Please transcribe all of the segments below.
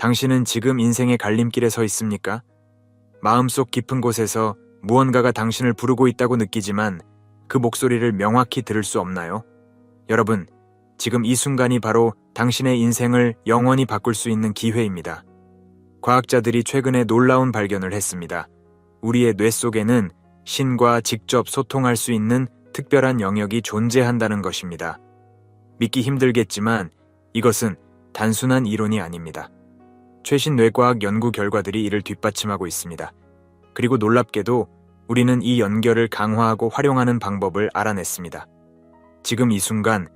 당신은 지금 인생의 갈림길에 서 있습니까? 마음속 깊은 곳에서 무언가가 당신을 부르고 있다고 느끼지만 그 목소리를 명확히 들을 수 없나요? 여러분, 지금 이 순간이 바로 당신의 인생을 영원히 바꿀 수 있는 기회입니다. 과학자들이 최근에 놀라운 발견을 했습니다. 우리의 뇌 속에는 신과 직접 소통할 수 있는 특별한 영역이 존재한다는 것입니다. 믿기 힘들겠지만 이것은 단순한 이론이 아닙니다. 최신 뇌과학 연구 결과들이 이를 뒷받침하고 있습니다. 그리고 놀랍게도 우리는 이 연결을 강화하고 활용하는 방법을 알아냈습니다. 지금 이 순간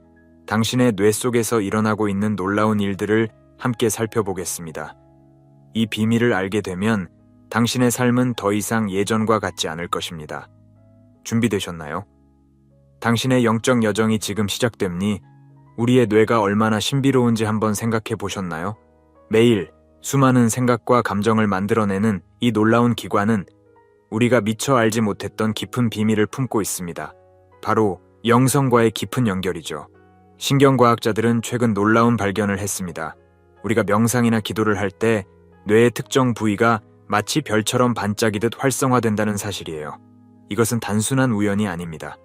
당신의 뇌 속에서 일어나고 있는 놀라운 일들을 함께 살펴보겠습니다. 이 비밀을 알게 되면 당신의 삶은 더 이상 예전과 같지 않을 것입니다. 준비되셨나요? 당신의 영적 여정이 지금 시작됩니? 우리의 뇌가 얼마나 신비로운지 한번 생각해 보셨나요? 매일 수많은 생각과 감정을 만들어내는 이 놀라운 기관은 우리가 미처 알지 못했던 깊은 비밀을 품고 있습니다. 바로 영성과의 깊은 연결이죠. 신경과학자들은 최근 놀라운 발견을 했습니다. 우리가 명상이나 기도를 할 때 뇌의 특정 부위가 마치 별처럼 반짝이듯 활성화된다는 사실이에요. 이것은 단순한 우연이 아닙니다.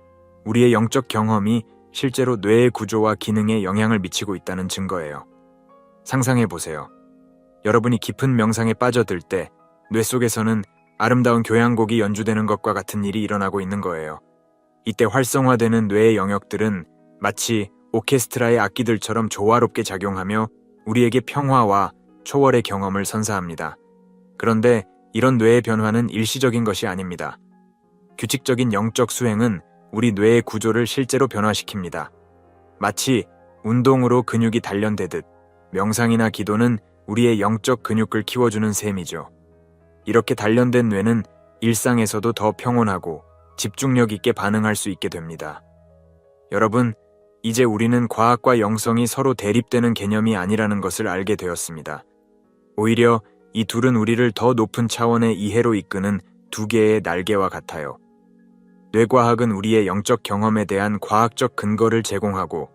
우리의 영적 경험이 실제로 뇌의 구조와 기능에 영향을 미치고 있다는 증거예요. 상상해 보세요. 여러분이 깊은 명상에 빠져들 때 뇌 속에서는 아름다운 교향곡이 연주되는 것과 같은 일이 일어나고 있는 거예요. 이때 활성화되는 뇌의 영역들은 마치 오케스트라의 악기들처럼 조화롭게 작용하며 우리에게 평화와 초월의 경험을 선사합니다. 그런데 이런 뇌의 변화는 일시적인 것이 아닙니다. 규칙적인 영적 수행은 우리 뇌의 구조를 실제로 변화시킵니다. 마치 운동으로 근육이 단련되듯 명상이나 기도는 우리의 영적 근육을 키워주는 셈이죠. 이렇게 단련된 뇌는 일상에서도 더 평온하고 집중력 있게 반응할 수 있게 됩니다. 여러분, 이제 우리는 과학과 영성이 서로 대립되는 개념이 아니라는 것을 알게 되었습니다. 오히려 이 둘은 우리를 더 높은 차원의 이해로 이끄는 두 개의 날개와 같아요. 뇌과학은 우리의 영적 경험에 대한 과학적 근거를 제공하고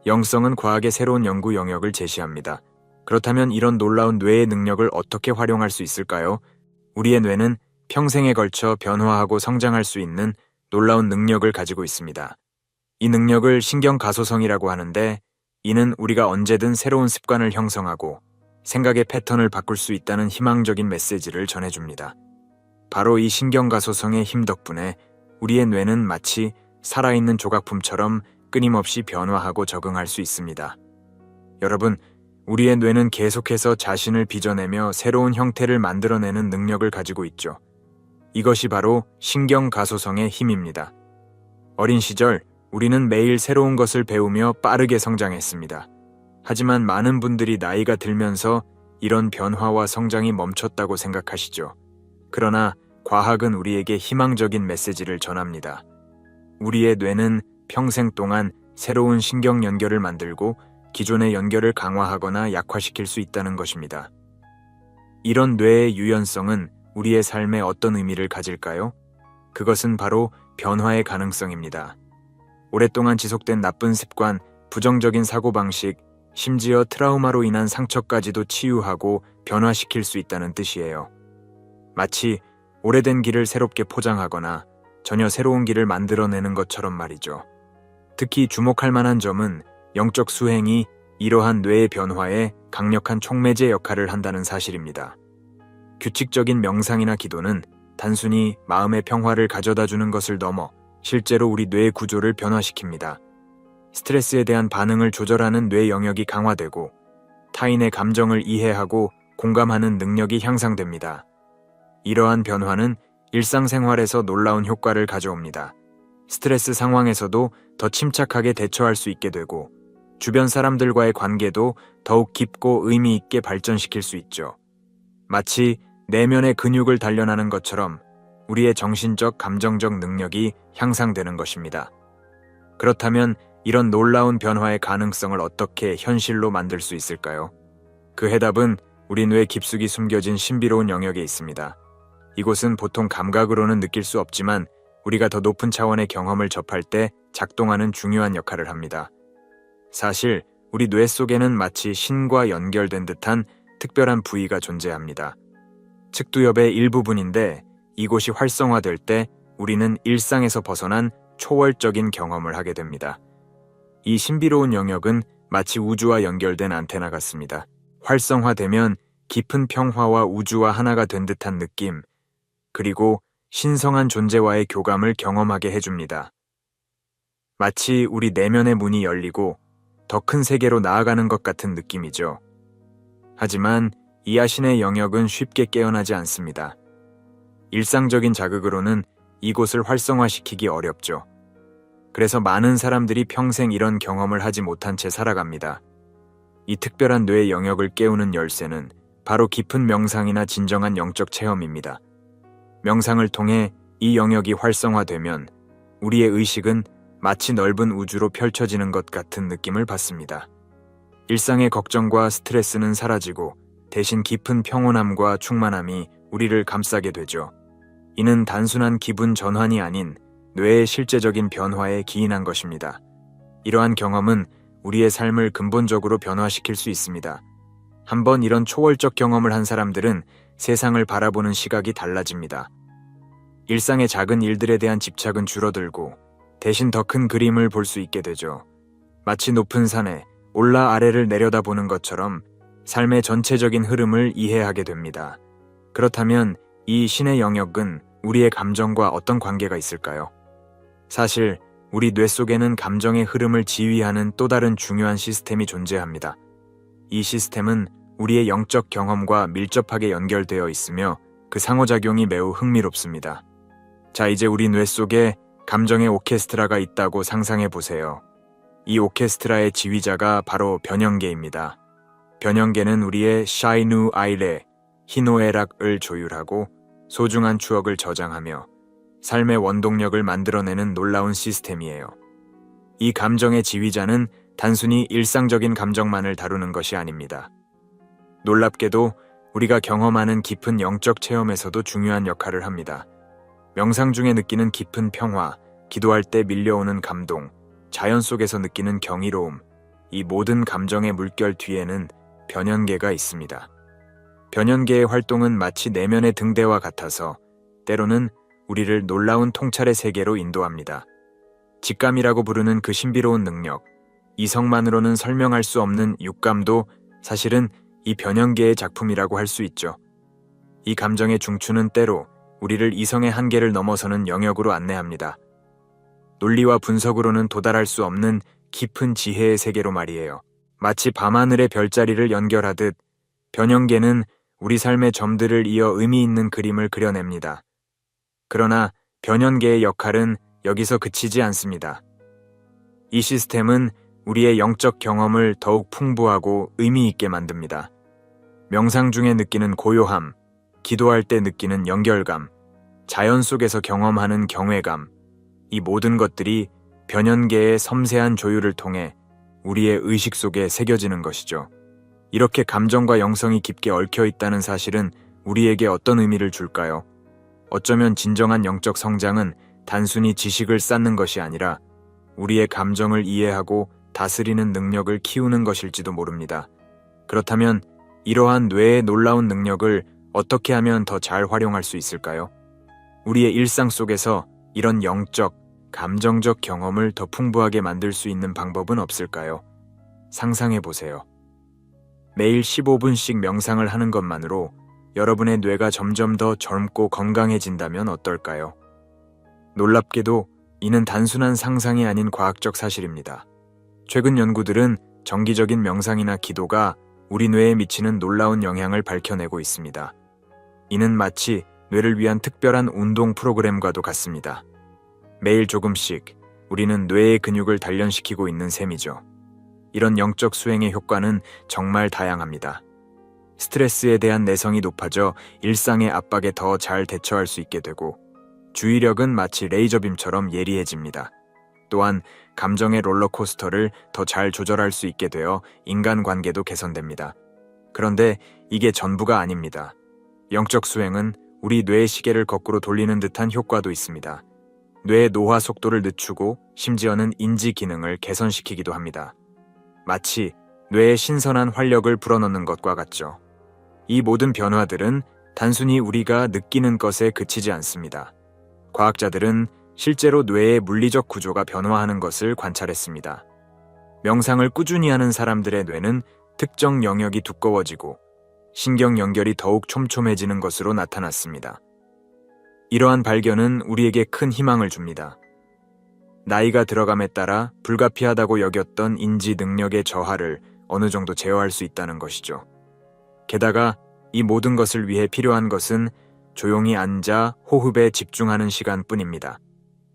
영성은 과학의 새로운 연구 영역을 제시합니다. 그렇다면 이런 놀라운 뇌의 능력을 어떻게 활용할 수 있을까요? 우리의 뇌는 평생에 걸쳐 변화하고 성장할 수 있는 놀라운 능력을 가지고 있습니다. 이 능력을 신경가소성이라고 하는데, 이는 우리가 언제든 새로운 습관을 형성하고 생각의 패턴을 바꿀 수 있다는 희망적인 메시지를 전해줍니다. 바로 이 신경가소성의 힘 덕분에 우리의 뇌는 마치 살아있는 조각품처럼 끊임없이 변화하고 적응할 수 있습니다. 여러분, 우리의 뇌는 계속해서 자신을 빚어내며 새로운 형태를 만들어내는 능력을 가지고 있죠. 이것이 바로 신경가소성의 힘입니다. 어린 시절, 우리는 매일 새로운 것을 배우며 빠르게 성장했습니다. 하지만 많은 분들이 나이가 들면서 이런 변화와 성장이 멈췄다고 생각하시죠. 그러나 과학은 우리에게 희망적인 메시지를 전합니다. 우리의 뇌는 평생 동안 새로운 신경 연결을 만들고 기존의 연결을 강화하거나 약화시킬 수 있다는 것입니다. 이런 뇌의 유연성은 우리의 삶에 어떤 의미를 가질까요? 그것은 바로 변화의 가능성입니다. 오랫동안 지속된 나쁜 습관, 부정적인 사고방식, 심지어 트라우마로 인한 상처까지도 치유하고 변화시킬 수 있다는 뜻이에요. 마치 오래된 길을 새롭게 포장하거나 전혀 새로운 길을 만들어내는 것처럼 말이죠. 특히 주목할 만한 점은 영적 수행이 이러한 뇌의 변화에 강력한 촉매제 역할을 한다는 사실입니다. 규칙적인 명상이나 기도는 단순히 마음의 평화를 가져다주는 것을 넘어 실제로 우리 뇌의 구조를 변화시킵니다. 스트레스에 대한 반응을 조절하는 뇌 영역이 강화되고 타인의 감정을 이해하고 공감하는 능력이 향상됩니다. 이러한 변화는 일상생활에서 놀라운 효과를 가져옵니다. 스트레스 상황에서도 더 침착하게 대처할 수 있게 되고 주변 사람들과의 관계도 더욱 깊고 의미 있게 발전시킬 수 있죠. 마치 내면의 근육을 단련하는 것처럼 우리의 정신적, 감정적 능력이 향상되는 것입니다. 그렇다면 이런 놀라운 변화의 가능성을 어떻게 현실로 만들 수 있을까요? 그 해답은 우리 뇌 깊숙이 숨겨진 신비로운 영역에 있습니다. 이곳은 보통 감각으로는 느낄 수 없지만 우리가 더 높은 차원의 경험을 접할 때 작동하는 중요한 역할을 합니다. 사실 우리 뇌 속에는 마치 신과 연결된 듯한 특별한 부위가 존재합니다. 측두엽의 일부분인데 이곳이 활성화될 때 우리는 일상에서 벗어난 초월적인 경험을 하게 됩니다. 이 신비로운 영역은 마치 우주와 연결된 안테나 같습니다. 활성화되면 깊은 평화와 우주와 하나가 된 듯한 느낌, 그리고 신성한 존재와의 교감을 경험하게 해줍니다. 마치 우리 내면의 문이 열리고 더 큰 세계로 나아가는 것 같은 느낌이죠. 하지만 이하신의 영역은 쉽게 깨어나지 않습니다. 일상적인 자극으로는 이곳을 활성화시키기 어렵죠. 그래서 많은 사람들이 평생 이런 경험을 하지 못한 채 살아갑니다. 이 특별한 뇌의 영역을 깨우는 열쇠는 바로 깊은 명상이나 진정한 영적 체험입니다. 명상을 통해 이 영역이 활성화되면 우리의 의식은 마치 넓은 우주로 펼쳐지는 것 같은 느낌을 받습니다. 일상의 걱정과 스트레스는 사라지고 대신 깊은 평온함과 충만함이 우리를 감싸게 되죠. 이는 단순한 기분 전환이 아닌 뇌의 실제적인 변화에 기인한 것입니다. 이러한 경험은 우리의 삶을 근본적으로 변화시킬 수 있습니다. 한번 이런 초월적 경험을 한 사람들은 세상을 바라보는 시각이 달라집니다. 일상의 작은 일들에 대한 집착은 줄어들고 대신 더 큰 그림을 볼 수 있게 되죠. 마치 높은 산에 올라 아래를 내려다보는 것처럼 삶의 전체적인 흐름을 이해하게 됩니다. 그렇다면 이 신의 영역은 우리의 감정과 어떤 관계가 있을까요? 사실 우리 뇌 속에는 감정의 흐름을 지휘하는 또 다른 중요한 시스템이 존재합니다. 이 시스템은 우리의 영적 경험과 밀접하게 연결되어 있으며 그 상호작용이 매우 흥미롭습니다. 자, 이제 우리 뇌 속에 감정의 오케스트라가 있다고 상상해 보세요. 이 오케스트라의 지휘자가 바로 변형계입니다. 변형계는 우리의 샤이누 아이레, 희노애락을 조율하고 소중한 추억을 저장하며 삶의 원동력을 만들어내는 놀라운 시스템이에요. 이 감정의 지휘자는 단순히 일상적인 감정만을 다루는 것이 아닙니다. 놀랍게도 우리가 경험하는 깊은 영적 체험에서도 중요한 역할을 합니다. 명상 중에 느끼는 깊은 평화, 기도할 때 밀려오는 감동, 자연 속에서 느끼는 경이로움, 이 모든 감정의 물결 뒤에는 변연계가 있습니다. 변연계의 활동은 마치 내면의 등대와 같아서 때로는 우리를 놀라운 통찰의 세계로 인도합니다. 직감이라고 부르는 그 신비로운 능력, 이성만으로는 설명할 수 없는 육감도 사실은 이 변연계의 작품이라고 할 수 있죠. 이 감정의 중추는 때로 우리를 이성의 한계를 넘어서는 영역으로 안내합니다. 논리와 분석으로는 도달할 수 없는 깊은 지혜의 세계로 말이에요. 마치 밤하늘의 별자리를 연결하듯 변형계는 우리 삶의 점들을 이어 의미 있는 그림을 그려냅니다. 그러나 변형계의 역할은 여기서 그치지 않습니다. 이 시스템은 우리의 영적 경험을 더욱 풍부하고 의미 있게 만듭니다. 명상 중에 느끼는 고요함, 기도할 때 느끼는 연결감, 자연 속에서 경험하는 경외감, 이 모든 것들이 변연계의 섬세한 조율을 통해 우리의 의식 속에 새겨지는 것이죠. 이렇게 감정과 영성이 깊게 얽혀 있다는 사실은 우리에게 어떤 의미를 줄까요? 어쩌면 진정한 영적 성장은 단순히 지식을 쌓는 것이 아니라 우리의 감정을 이해하고 다스리는 능력을 키우는 것일지도 모릅니다. 그렇다면 이러한 뇌의 놀라운 능력을 어떻게 하면 더 잘 활용할 수 있을까요? 우리의 일상 속에서 이런 영적, 감정적 경험을 더 풍부하게 만들 수 있는 방법은 없을까요? 상상해 보세요. 매일 15분씩 명상을 하는 것만으로 여러분의 뇌가 점점 더 젊고 건강해진다면 어떨까요? 놀랍게도 이는 단순한 상상이 아닌 과학적 사실입니다. 최근 연구들은 정기적인 명상이나 기도가 우리 뇌에 미치는 놀라운 영향을 밝혀내고 있습니다. 이는 마치 뇌를 위한 특별한 운동 프로그램과도 같습니다. 매일 조금씩 우리는 뇌의 근육을 단련시키고 있는 셈이죠. 이런 영적 수행의 효과는 정말 다양합니다. 스트레스에 대한 내성이 높아져 일상의 압박에 더 잘 대처할 수 있게 되고, 주의력은 마치 레이저빔처럼 예리해집니다. 또한 감정의 롤러코스터를 더 잘 조절할 수 있게 되어 인간관계도 개선됩니다. 그런데 이게 전부가 아닙니다. 영적 수행은 우리 뇌의 시계를 거꾸로 돌리는 듯한 효과도 있습니다. 뇌의 노화 속도를 늦추고 심지어는 인지 기능을 개선시키기도 합니다. 마치 뇌에 신선한 활력을 불어넣는 것과 같죠. 이 모든 변화들은 단순히 우리가 느끼는 것에 그치지 않습니다. 과학자들은 실제로 뇌의 물리적 구조가 변화하는 것을 관찰했습니다. 명상을 꾸준히 하는 사람들의 뇌는 특정 영역이 두꺼워지고 신경 연결이 더욱 촘촘해지는 것으로 나타났습니다. 이러한 발견은 우리에게 큰 희망을 줍니다. 나이가 들어감에 따라 불가피하다고 여겼던 인지 능력의 저하를 어느 정도 제어할 수 있다는 것이죠. 게다가 이 모든 것을 위해 필요한 것은 조용히 앉아 호흡에 집중하는 시간뿐입니다.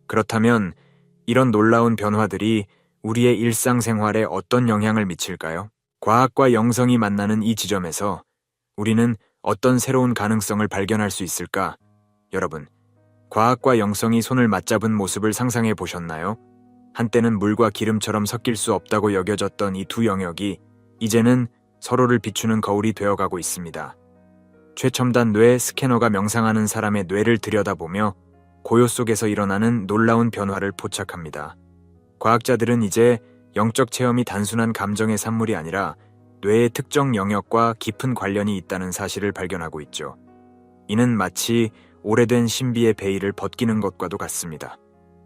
그렇다면 이런 놀라운 변화들이 우리의 일상생활에 어떤 영향을 미칠까요? 과학과 영성이 만나는 이 지점에서 우리는 어떤 새로운 가능성을 발견할 수 있을까? 여러분, 과학과 영성이 손을 맞잡은 모습을 상상해 보셨나요? 한때는 물과 기름처럼 섞일 수 없다고 여겨졌던 이 두 영역이 이제는 서로를 비추는 거울이 되어가고 있습니다. 최첨단 뇌 스캐너가 명상하는 사람의 뇌를 들여다보며 고요 속에서 일어나는 놀라운 변화를 포착합니다. 과학자들은 이제 영적 체험이 단순한 감정의 산물이 아니라 뇌의 특정 영역과 깊은 관련이 있다는 사실을 발견하고 있죠. 이는 마치 오래된 신비의 베일을 벗기는 것과도 같습니다.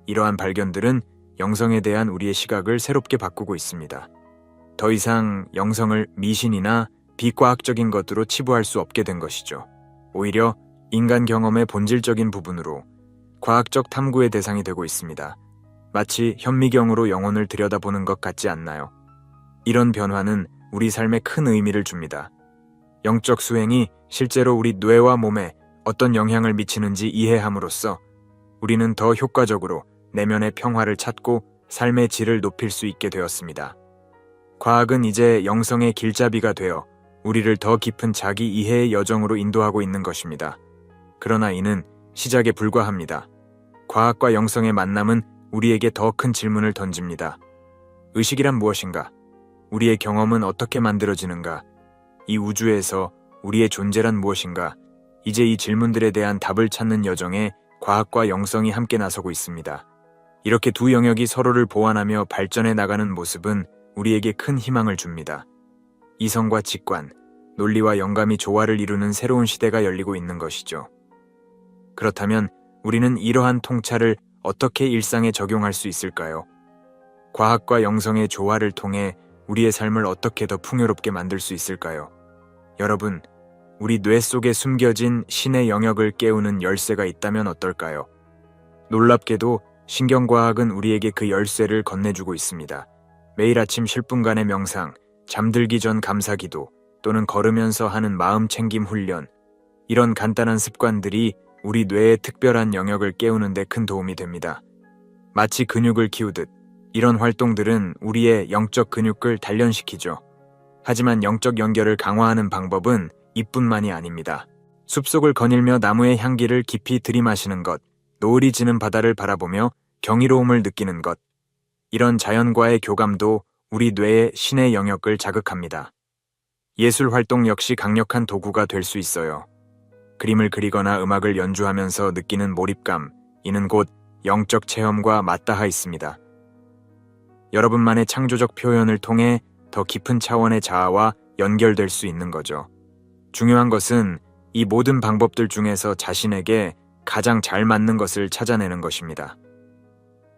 이러한 발견들은 영성에 대한 우리의 시각을 새롭게 바꾸고 있습니다. 더 이상 영성을 미신이나 비과학적인 것으로 치부할 수 없게 된 것이죠. 오히려 인간 경험의 본질적인 부분으로 과학적 탐구의 대상이 되고 있습니다. 마치 현미경으로 영혼을 들여다보는 것 같지 않나요? 이런 변화는 우리 삶에 큰 의미를 줍니다. 영적 수행이 실제로 우리 뇌와 몸에 어떤 영향을 미치는지 이해함으로써 우리는 더 효과적으로 내면의 평화를 찾고 삶의 질을 높일 수 있게 되었습니다. 과학은 이제 영성의 길잡이가 되어 우리를 더 깊은 자기 이해의 여정으로 인도하고 있는 것입니다. 그러나 이는 시작에 불과합니다. 과학과 영성의 만남은 우리에게 더 큰 질문을 던집니다. 의식이란 무엇인가? 우리의 경험은 어떻게 만들어지는가? 이 우주에서 우리의 존재란 무엇인가? 이제 이 질문들에 대한 답을 찾는 여정에 과학과 영성이 함께 나서고 있습니다. 이렇게 두 영역이 서로를 보완하며 발전해 나가는 모습은 우리에게 큰 희망을 줍니다. 이성과 직관, 논리와 영감이 조화를 이루는 새로운 시대가 열리고 있는 것이죠. 그렇다면 우리는 이러한 통찰을 어떻게 일상에 적용할 수 있을까요? 과학과 영성의 조화를 통해 우리의 삶을 어떻게 더 풍요롭게 만들 수 있을까요? 여러분, 우리 뇌 속에 숨겨진 신의 영역을 깨우는 열쇠가 있다면 어떨까요? 놀랍게도 신경과학은 우리에게 그 열쇠를 건네주고 있습니다. 매일 아침 10분간의 명상, 잠들기 전 감사기도, 또는 걸으면서 하는 마음 챙김 훈련, 이런 간단한 습관들이 우리 뇌의 특별한 영역을 깨우는 데 큰 도움이 됩니다. 마치 근육을 키우듯 이런 활동들은 우리의 영적 근육을 단련시키죠. 하지만 영적 연결을 강화하는 방법은 이뿐만이 아닙니다. 숲속을 거닐며 나무의 향기를 깊이 들이마시는 것, 노을이 지는 바다를 바라보며 경이로움을 느끼는 것, 이런 자연과의 교감도 우리 뇌의 신의 영역을 자극합니다. 예술 활동 역시 강력한 도구가 될 수 있어요. 그림을 그리거나 음악을 연주하면서 느끼는 몰입감, 이는 곧 영적 체험과 맞닿아 있습니다. 여러분만의 창조적 표현을 통해 더 깊은 차원의 자아와 연결될 수 있는 거죠. 중요한 것은 이 모든 방법들 중에서 자신에게 가장 잘 맞는 것을 찾아내는 것입니다.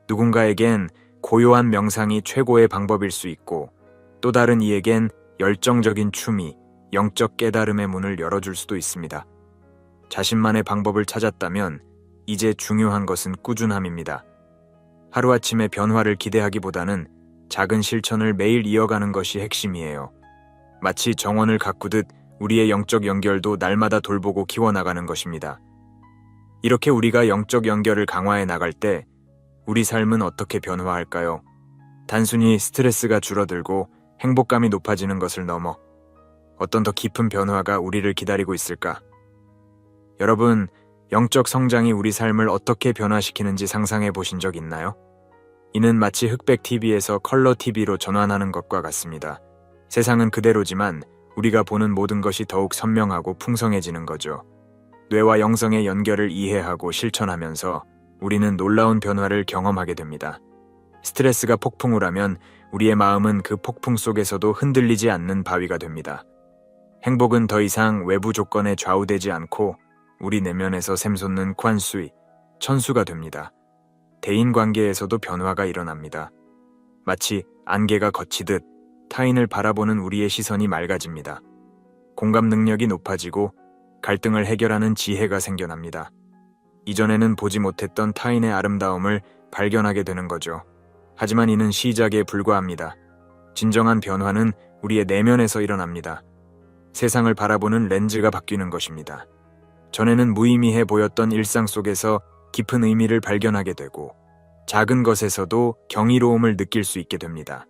누군가에겐 고요한 명상이 최고의 방법일 수 있고, 또 다른 이에겐 열정적인 춤이 영적 깨달음의 문을 열어줄 수도 있습니다. 자신만의 방법을 찾았다면 이제 중요한 것은 꾸준함입니다. 하루아침에 변화를 기대하기보다는 작은 실천을 매일 이어가는 것이 핵심이에요. 마치 정원을 가꾸듯 우리의 영적 연결도 날마다 돌보고 키워나가는 것입니다. 이렇게 우리가 영적 연결을 강화해 나갈 때 우리 삶은 어떻게 변화할까요? 단순히 스트레스가 줄어들고 행복감이 높아지는 것을 넘어 어떤 더 깊은 변화가 우리를 기다리고 있을까? 여러분, 영적 성장이 우리 삶을 어떻게 변화시키는지 상상해 보신 적 있나요? 이는 마치 흑백 TV에서 컬러 TV로 전환하는 것과 같습니다. 세상은 그대로지만 우리가 보는 모든 것이 더욱 선명하고 풍성해지는 거죠. 뇌와 영성의 연결을 이해하고 실천하면서 우리는 놀라운 변화를 경험하게 됩니다. 스트레스가 폭풍을 하면 우리의 마음은 그 폭풍 속에서도 흔들리지 않는 바위가 됩니다. 행복은 더 이상 외부 조건에 좌우되지 않고 우리 내면에서 샘솟는 관수이, 천수가 됩니다. 대인관계에서도 변화가 일어납니다. 마치 안개가 걷히듯 타인을 바라보는 우리의 시선이 맑아집니다. 공감 능력이 높아지고 갈등을 해결하는 지혜가 생겨납니다. 이전에는 보지 못했던 타인의 아름다움을 발견하게 되는 거죠. 하지만 이는 시작에 불과합니다. 진정한 변화는 우리의 내면에서 일어납니다. 세상을 바라보는 렌즈가 바뀌는 것입니다. 전에는 무의미해 보였던 일상 속에서 깊은 의미를 발견하게 되고 작은 것에서도 경이로움을 느낄 수 있게 됩니다.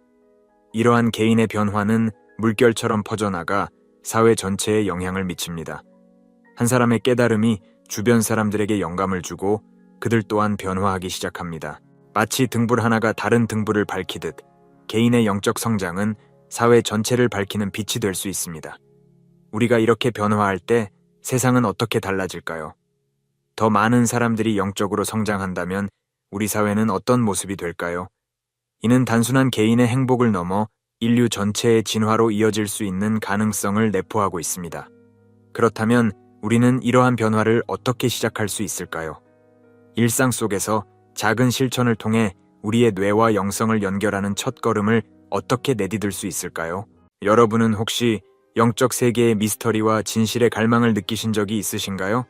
이러한 개인의 변화는 물결처럼 퍼져나가 사회 전체에 영향을 미칩니다. 한 사람의 깨달음이 주변 사람들에게 영감을 주고 그들 또한 변화하기 시작합니다. 마치 등불 하나가 다른 등불을 밝히듯 개인의 영적 성장은 사회 전체를 밝히는 빛이 될 수 있습니다. 우리가 이렇게 변화할 때 세상은 어떻게 달라질까요? 더 많은 사람들이 영적으로 성장한다면 우리 사회는 어떤 모습이 될까요? 이는 단순한 개인의 행복을 넘어 인류 전체의 진화로 이어질 수 있는 가능성을 내포하고 있습니다. 그렇다면 우리는 이러한 변화를 어떻게 시작할 수 있을까요? 일상 속에서 작은 실천을 통해 우리의 뇌와 영성을 연결하는 첫걸음을 어떻게 내디딜 수 있을까요? 여러분은 혹시 영적 세계의 미스터리와 진실의 갈망을 느끼신 적이 있으신가요?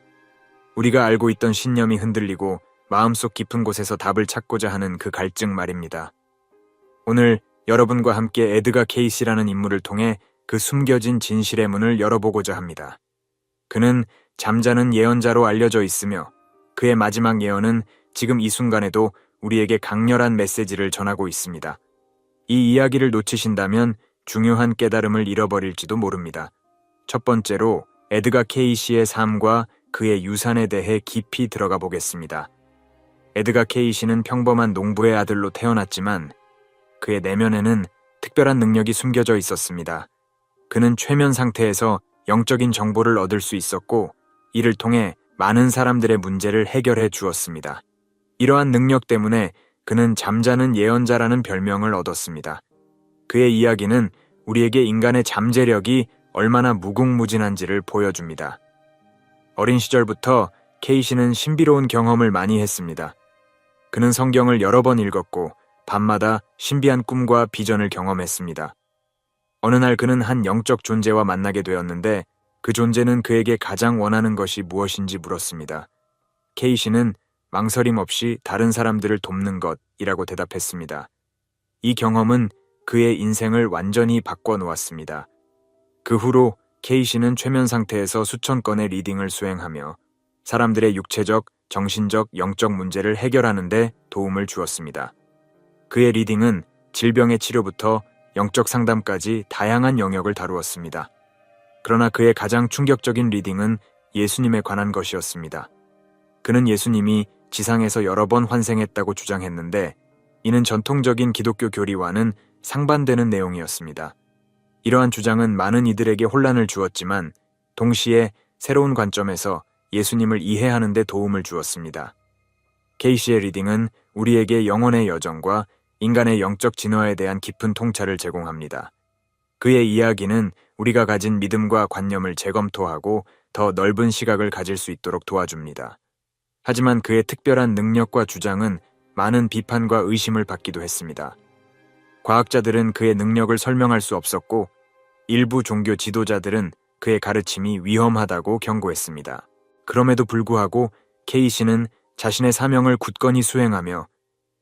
우리가 알고 있던 신념이 흔들리고 마음속 깊은 곳에서 답을 찾고자 하는 그 갈증 말입니다. 오늘 여러분과 함께 에드가 케이시라는 인물을 통해 그 숨겨진 진실의 문을 열어보고자 합니다. 그는 잠자는 예언자로 알려져 있으며 그의 마지막 예언은 지금 이 순간에도 우리에게 강렬한 메시지를 전하고 있습니다. 이 이야기를 놓치신다면 중요한 깨달음을 잃어버릴지도 모릅니다. 첫 번째로 에드가 케이시의 삶과 그의 유산에 대해 깊이 들어가 보겠습니다. 에드가 케이시는 평범한 농부의 아들로 태어났지만 그의 내면에는 특별한 능력이 숨겨져 있었습니다. 그는 최면 상태에서 영적인 정보를 얻을 수 있었고 이를 통해 많은 사람들의 문제를 해결해 주었습니다. 이러한 능력 때문에 그는 잠자는 예언자라는 별명을 얻었습니다. 그의 이야기는 우리에게 인간의 잠재력이 얼마나 무궁무진한지를 보여줍니다. 어린 시절부터 케이시는 신비로운 경험을 많이 했습니다. 그는 성경을 여러 번 읽었고 밤마다 신비한 꿈과 비전을 경험했습니다. 어느 날 그는 한 영적 존재와 만나게 되었는데 그 존재는 그에게 가장 원하는 것이 무엇인지 물었습니다. 케이시는 망설임 없이 다른 사람들을 돕는 것이라고 대답했습니다. 이 경험은 그의 인생을 완전히 바꿔놓았습니다. 그 후로 케이시는 최면 상태에서 수천 건의 리딩을 수행하며 사람들의 육체적, 정신적, 영적 문제를 해결하는 데 도움을 주었습니다. 그의 리딩은 질병의 치료부터 영적 상담까지 다양한 영역을 다루었습니다. 그러나 그의 가장 충격적인 리딩은 예수님에 관한 것이었습니다. 그는 예수님이 지상에서 여러 번 환생했다고 주장했는데 이는 전통적인 기독교 교리와는 상반되는 내용이었습니다. 이러한 주장은 많은 이들에게 혼란을 주었지만 동시에 새로운 관점에서 예수님을 이해하는 데 도움을 주었습니다. 케이시의 리딩은 우리에게 영혼의 여정과 인간의 영적 진화에 대한 깊은 통찰을 제공합니다. 그의 이야기는 우리가 가진 믿음과 관념을 재검토하고 더 넓은 시각을 가질 수 있도록 도와줍니다. 하지만 그의 특별한 능력과 주장은 많은 비판과 의심을 받기도 했습니다. 과학자들은 그의 능력을 설명할 수 없었고 일부 종교 지도자들은 그의 가르침이 위험하다고 경고했습니다. 그럼에도 불구하고 케이시는 자신의 사명을 굳건히 수행하며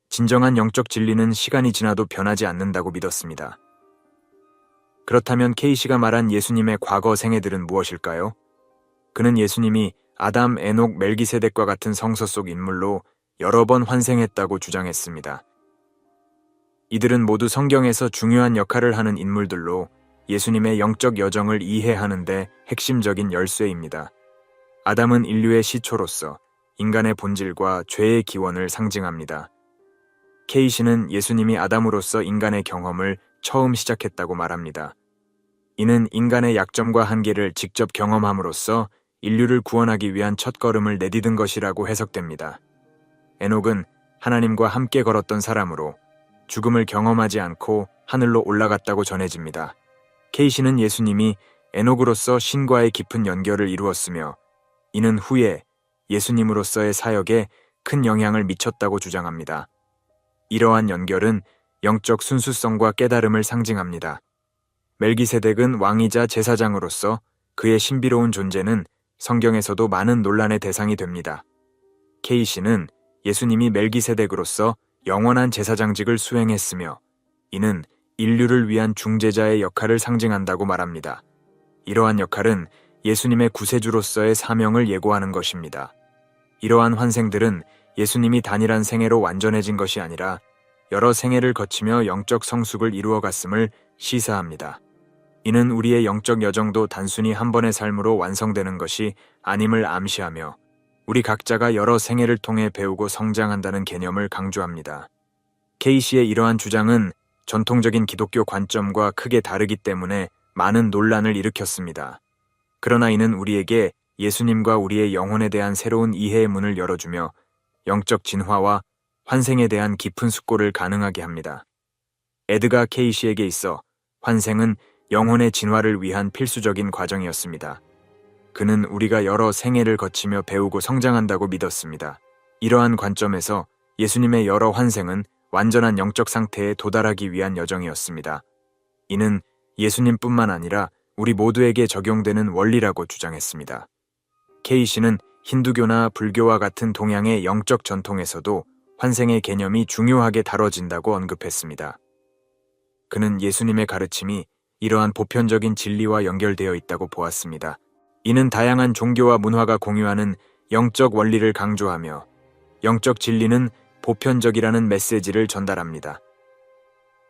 진정한 영적 진리는 시간이 지나도 변하지 않는다고 믿었습니다. 그렇다면 케이시가 말한 예수님의 과거 생애들은 무엇일까요? 그는 예수님이 아담, 에녹, 멜기세덱과 같은 성서 속 인물로 여러 번 환생했다고 주장했습니다. 이들은 모두 성경에서 중요한 역할을 하는 인물들로 예수님의 영적 여정을 이해하는 데 핵심적인 열쇠입니다. 아담은 인류의 시초로서 인간의 본질과 죄의 기원을 상징합니다. 케이시는 예수님이 아담으로서 인간의 경험을 처음 시작했다고 말합니다. 이는 인간의 약점과 한계를 직접 경험함으로써 인류를 구원하기 위한 첫걸음을 내디딘 것이라고 해석됩니다. 에녹은 하나님과 함께 걸었던 사람으로 죽음을 경험하지 않고 하늘로 올라갔다고 전해집니다. 케이시는 예수님이 에녹으로서 신과의 깊은 연결을 이루었으며 이는 후에 예수님으로서의 사역에 큰 영향을 미쳤다고 주장합니다. 이러한 연결은 영적 순수성과 깨달음을 상징합니다. 멜기세덱은 왕이자 제사장으로서 그의 신비로운 존재는 성경에서도 많은 논란의 대상이 됩니다. 케이시는 예수님이 멜기세덱으로서 영원한 제사장직을 수행했으며 이는 인류를 위한 중재자의 역할을 상징한다고 말합니다. 이러한 역할은 예수님의 구세주로서의 사명을 예고하는 것입니다. 이러한 환생들은 예수님이 단일한 생애로 완전해진 것이 아니라 여러 생애를 거치며 영적 성숙을 이루어갔음을 시사합니다. 이는 우리의 영적 여정도 단순히 한 번의 삶으로 완성되는 것이 아님을 암시하며 우리 각자가 여러 생애를 통해 배우고 성장한다는 개념을 강조합니다. 케이시의 이러한 주장은 전통적인 기독교 관점과 크게 다르기 때문에 많은 논란을 일으켰습니다. 그러나 이는 우리에게 예수님과 우리의 영혼에 대한 새로운 이해의 문을 열어주며 영적 진화와 환생에 대한 깊은 숙고를 가능하게 합니다. 에드가 케이시에게 있어 환생은 영혼의 진화를 위한 필수적인 과정이었습니다. 그는 우리가 여러 생애를 거치며 배우고 성장한다고 믿었습니다. 이러한 관점에서 예수님의 여러 환생은 완전한 영적 상태에 도달하기 위한 여정이었습니다. 이는 예수님뿐만 아니라 우리 모두에게 적용되는 원리라고 주장했습니다. 케이시는 힌두교나 불교와 같은 동양의 영적 전통에서도 환생의 개념이 중요하게 다뤄진다고 언급했습니다. 그는 예수님의 가르침이 이러한 보편적인 진리와 연결되어 있다고 보았습니다. 이는 다양한 종교와 문화가 공유하는 영적 원리를 강조하며 영적 진리는 보편적이라는 메시지를 전달합니다.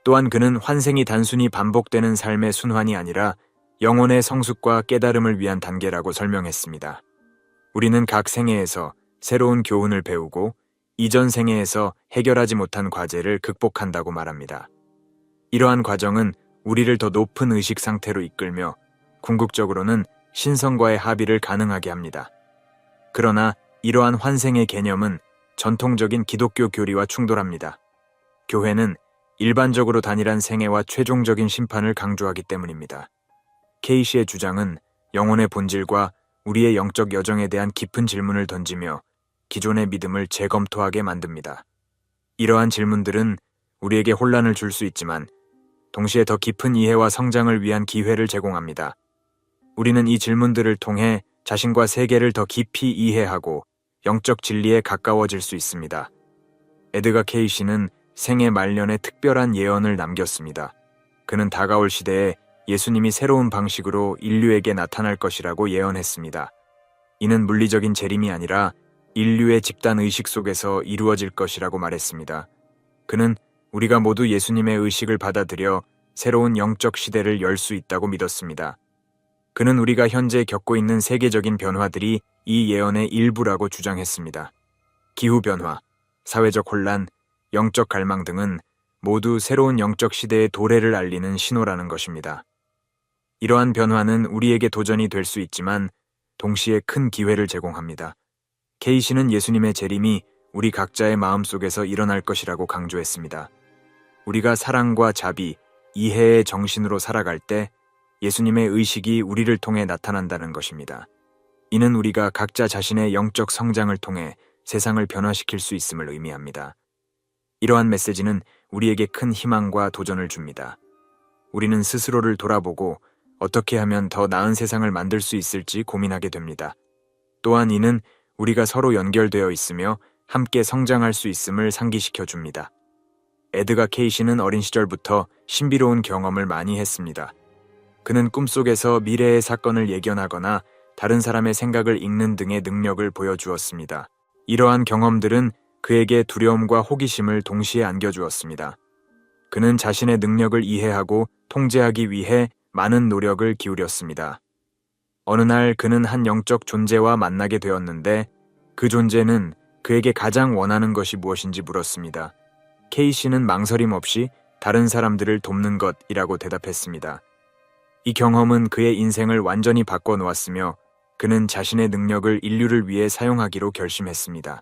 또한 그는 환생이 단순히 반복되는 삶의 순환이 아니라 영혼의 성숙과 깨달음을 위한 단계라고 설명했습니다. 우리는 각 생애에서 새로운 교훈을 배우고 이전 생애에서 해결하지 못한 과제를 극복한다고 말합니다. 이러한 과정은 우리를 더 높은 의식 상태로 이끌며 궁극적으로는 신성과의 합의를 가능하게 합니다. 그러나 이러한 환생의 개념은 전통적인 기독교 교리와 충돌합니다. 교회는 일반적으로 단일한 생애와 최종적인 심판을 강조하기 때문입니다. 케이시의 주장은 영혼의 본질과 우리의 영적 여정에 대한 깊은 질문을 던지며 기존의 믿음을 재검토하게 만듭니다. 이러한 질문들은 우리에게 혼란을 줄 수 있지만 동시에 더 깊은 이해와 성장을 위한 기회를 제공합니다. 우리는 이 질문들을 통해 자신과 세계를 더 깊이 이해하고 영적 진리에 가까워질 수 있습니다. 에드가 케이시는 생애 말년에 특별한 예언을 남겼습니다. 그는 다가올 시대에 예수님이 새로운 방식으로 인류에게 나타날 것이라고 예언했습니다. 이는 물리적인 재림이 아니라 인류의 집단 의식 속에서 이루어질 것이라고 말했습니다. 그는 우리가 모두 예수님의 의식을 받아들여 새로운 영적 시대를 열 수 있다고 믿었습니다. 그는 우리가 현재 겪고 있는 세계적인 변화들이 이 예언의 일부라고 주장했습니다. 기후변화, 사회적 혼란, 영적 갈망 등은 모두 새로운 영적 시대의 도래를 알리는 신호라는 것입니다. 이러한 변화는 우리에게 도전이 될 수 있지만 동시에 큰 기회를 제공합니다. 케이시는 예수님의 재림이 우리 각자의 마음속에서 일어날 것이라고 강조했습니다. 우리가 사랑과 자비, 이해의 정신으로 살아갈 때 예수님의 의식이 우리를 통해 나타난다는 것입니다. 이는 우리가 각자 자신의 영적 성장을 통해 세상을 변화시킬 수 있음을 의미합니다. 이러한 메시지는 우리에게 큰 희망과 도전을 줍니다. 우리는 스스로를 돌아보고 어떻게 하면 더 나은 세상을 만들 수 있을지 고민하게 됩니다. 또한 이는 우리가 서로 연결되어 있으며 함께 성장할 수 있음을 상기시켜 줍니다. 에드가 케이시는 어린 시절부터 신비로운 경험을 많이 했습니다. 그는 꿈속에서 미래의 사건을 예견하거나 다른 사람의 생각을 읽는 등의 능력을 보여주었습니다. 이러한 경험들은 그에게 두려움과 호기심을 동시에 안겨주었습니다. 그는 자신의 능력을 이해하고 통제하기 위해 많은 노력을 기울였습니다. 어느 날 그는 한 영적 존재와 만나게 되었는데 그 존재는 그에게 가장 원하는 것이 무엇인지 물었습니다. 케이시는 망설임 없이 다른 사람들을 돕는 것이라고 대답했습니다. 이 경험은 그의 인생을 완전히 바꿔놓았으며 그는 자신의 능력을 인류를 위해 사용하기로 결심했습니다.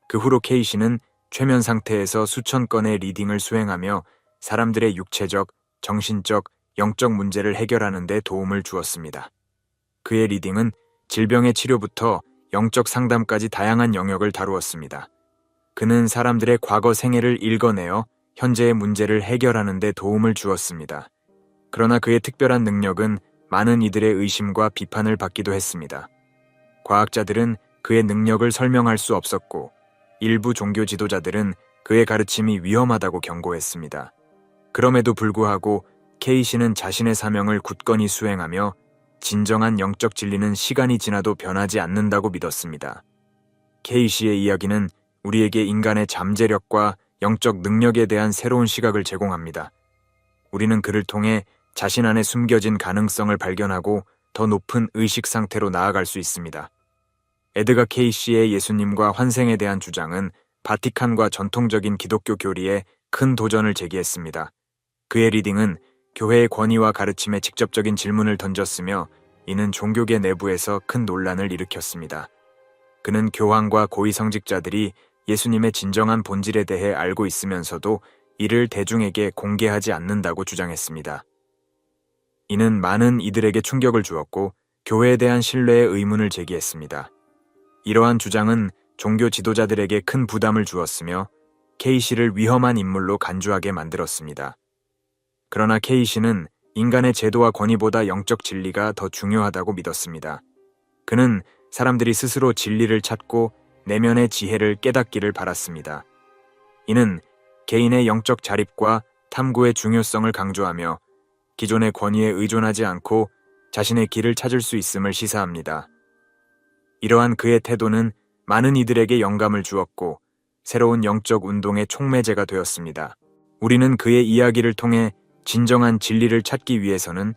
그 후로 케이시는 최면 상태에서 수천 건의 리딩을 수행하며 사람들의 육체적, 정신적, 영적 문제를 해결하는 데 도움을 주었습니다. 그의 리딩은 질병의 치료부터 영적 상담까지 다양한 영역을 다루었습니다. 그는 사람들의 과거 생애를 읽어내어 현재의 문제를 해결하는 데 도움을 주었습니다. 그러나 그의 특별한 능력은 많은 이들의 의심과 비판을 받기도 했습니다. 과학자들은 그의 능력을 설명할 수 없었고, 일부 종교 지도자들은 그의 가르침이 위험하다고 경고했습니다. 그럼에도 불구하고 케이시는 자신의 사명을 굳건히 수행하며 진정한 영적 진리는 시간이 지나도 변하지 않는다고 믿었습니다. 케이시의 이야기는 우리에게 인간의 잠재력과 영적 능력에 대한 새로운 시각을 제공합니다. 우리는 그를 통해 자신 안에 숨겨진 가능성을 발견하고 더 높은 의식 상태로 나아갈 수 있습니다. 에드가 케이시의 예수님과 환생에 대한 주장은 바티칸과 전통적인 기독교 교리에 큰 도전을 제기했습니다. 그의 리딩은 교회의 권위와 가르침에 직접적인 질문을 던졌으며 이는 종교계 내부에서 큰 논란을 일으켰습니다. 그는 교황과 고위성직자들이 예수님의 진정한 본질에 대해 알고 있으면서도 이를 대중에게 공개하지 않는다고 주장했습니다. 이는 많은 이들에게 충격을 주었고 교회에 대한 신뢰의 의문을 제기했습니다. 이러한 주장은 종교 지도자들에게 큰 부담을 주었으며 케이시를 위험한 인물로 간주하게 만들었습니다. 그러나 케이시는 인간의 제도와 권위보다 영적 진리가 더 중요하다고 믿었습니다. 그는 사람들이 스스로 진리를 찾고 내면의 지혜를 깨닫기를 바랐습니다. 이는 개인의 영적 자립과 탐구의 중요성을 강조하며 기존의 권위에 의존하지 않고 자신의 길을 찾을 수 있음을 시사합니다. 이러한 그의 태도는 많은 이들에게 영감을 주었고 새로운 영적 운동의 촉매제가 되었습니다. 우리는 그의 이야기를 통해 진정한 진리를 찾기 위해서는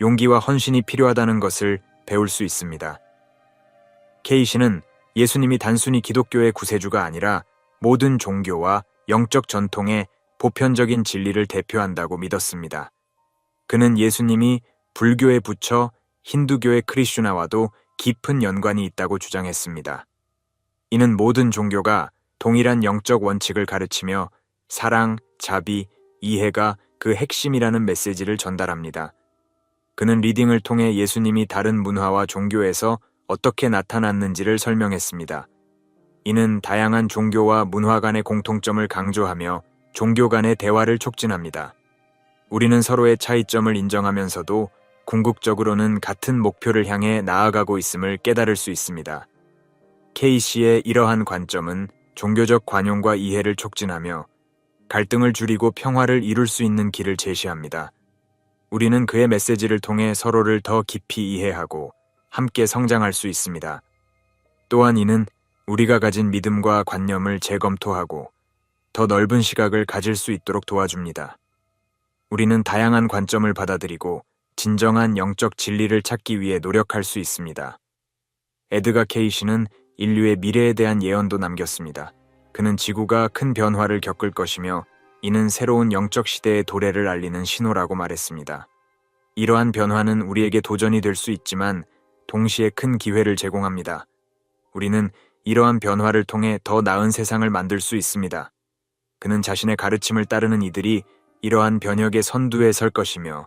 용기와 헌신이 필요하다는 것을 배울 수 있습니다. 케이시는 예수님이 단순히 기독교의 구세주가 아니라 모든 종교와 영적 전통의 보편적인 진리를 대표한다고 믿었습니다. 그는 예수님이 불교의 부처, 힌두교의 크리슈나와도 깊은 연관이 있다고 주장했습니다. 이는 모든 종교가 동일한 영적 원칙을 가르치며 사랑, 자비, 이해가 그 핵심이라는 메시지를 전달합니다. 그는 리딩을 통해 예수님이 다른 문화와 종교에서 어떻게 나타났는지를 설명했습니다. 이는 다양한 종교와 문화 간의 공통점을 강조하며 종교 간의 대화를 촉진합니다. 우리는 서로의 차이점을 인정하면서도 궁극적으로는 같은 목표를 향해 나아가고 있음을 깨달을 수 있습니다. 케이시의 이러한 관점은 종교적 관용과 이해를 촉진하며 갈등을 줄이고 평화를 이룰 수 있는 길을 제시합니다. 우리는 그의 메시지를 통해 서로를 더 깊이 이해하고 함께 성장할 수 있습니다. 또한 이는 우리가 가진 믿음과 관념을 재검토하고 더 넓은 시각을 가질 수 있도록 도와줍니다. 우리는 다양한 관점을 받아들이고 진정한 영적 진리를 찾기 위해 노력할 수 있습니다. 에드가 케이시는 인류의 미래에 대한 예언도 남겼습니다. 그는 지구가 큰 변화를 겪을 것이며 이는 새로운 영적 시대의 도래를 알리는 신호라고 말했습니다. 이러한 변화는 우리에게 도전이 될 수 있지만 동시에 큰 기회를 제공합니다. 우리는 이러한 변화를 통해 더 나은 세상을 만들 수 있습니다. 그는 자신의 가르침을 따르는 이들이 이러한 변혁의 선두에 설 것이며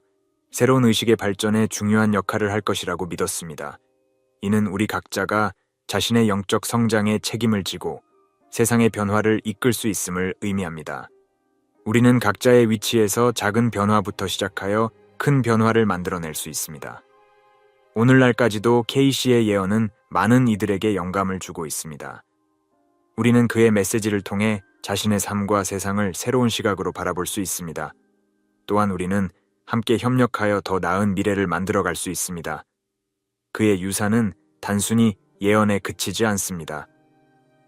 새로운 의식의 발전에 중요한 역할을 할 것이라고 믿었습니다. 이는 우리 각자가 자신의 영적 성장에 책임을 지고 세상의 변화를 이끌 수 있음을 의미합니다. 우리는 각자의 위치에서 작은 변화부터 시작하여 큰 변화를 만들어낼 수 있습니다. 오늘날까지도 케이시의 예언은 많은 이들에게 영감을 주고 있습니다. 우리는 그의 메시지를 통해 자신의 삶과 세상을 새로운 시각으로 바라볼 수 있습니다. 또한 우리는 함께 협력하여 더 나은 미래를 만들어갈 수 있습니다. 그의 유산은 단순히 예언에 그치지 않습니다.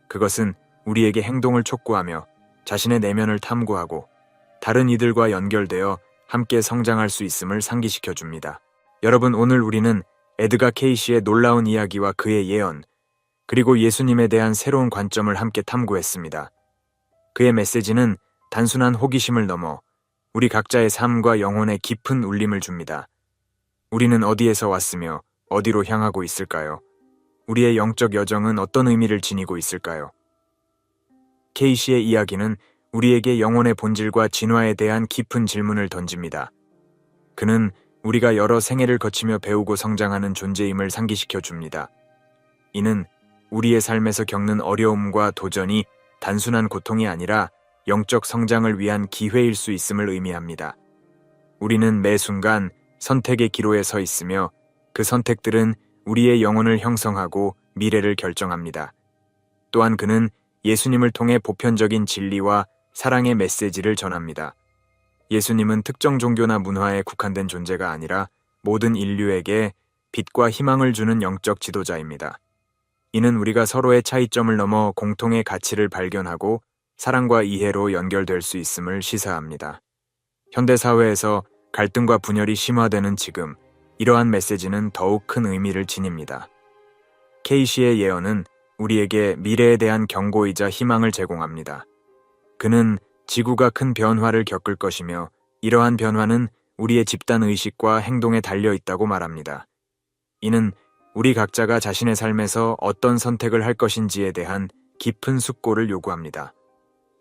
그것은 우리에게 행동을 촉구하며 자신의 내면을 탐구하고 다른 이들과 연결되어 함께 성장할 수 있음을 상기시켜 줍니다. 여러분, 오늘 우리는 에드가 케이시의 놀라운 이야기와 그의 예언, 그리고 예수님에 대한 새로운 관점을 함께 탐구했습니다. 그의 메시지는 단순한 호기심을 넘어 우리 각자의 삶과 영혼에 깊은 울림을 줍니다. 우리는 어디에서 왔으며 어디로 향하고 있을까요? 우리의 영적 여정은 어떤 의미를 지니고 있을까요? 케이시의 이야기는 우리에게 영혼의 본질과 진화에 대한 깊은 질문을 던집니다. 그는 우리가 여러 생애를 거치며 배우고 성장하는 존재임을 상기시켜 줍니다. 이는 우리의 삶에서 겪는 어려움과 도전이 단순한 고통이 아니라 영적 성장을 위한 기회일 수 있음을 의미합니다. 우리는 매 순간 선택의 기로에 서 있으며 그 선택들은 우리의 영혼을 형성하고 미래를 결정합니다. 또한 그는 예수님을 통해 보편적인 진리와 사랑의 메시지를 전합니다. 예수님은 특정 종교나 문화에 국한된 존재가 아니라 모든 인류에게 빛과 희망을 주는 영적 지도자입니다. 이는 우리가 서로의 차이점을 넘어 공통의 가치를 발견하고 사랑과 이해로 연결될 수 있음을 시사합니다. 현대 사회에서 갈등과 분열이 심화되는 지금, 이러한 메시지는 더욱 큰 의미를 지닙니다. 케이시의 예언은 우리에게 미래에 대한 경고이자 희망을 제공합니다. 그는 지구가 큰 변화를 겪을 것이며 이러한 변화는 우리의 집단 의식과 행동에 달려 있다고 말합니다. 이는 우리 각자가 자신의 삶에서 어떤 선택을 할 것인지에 대한 깊은 숙고를 요구합니다.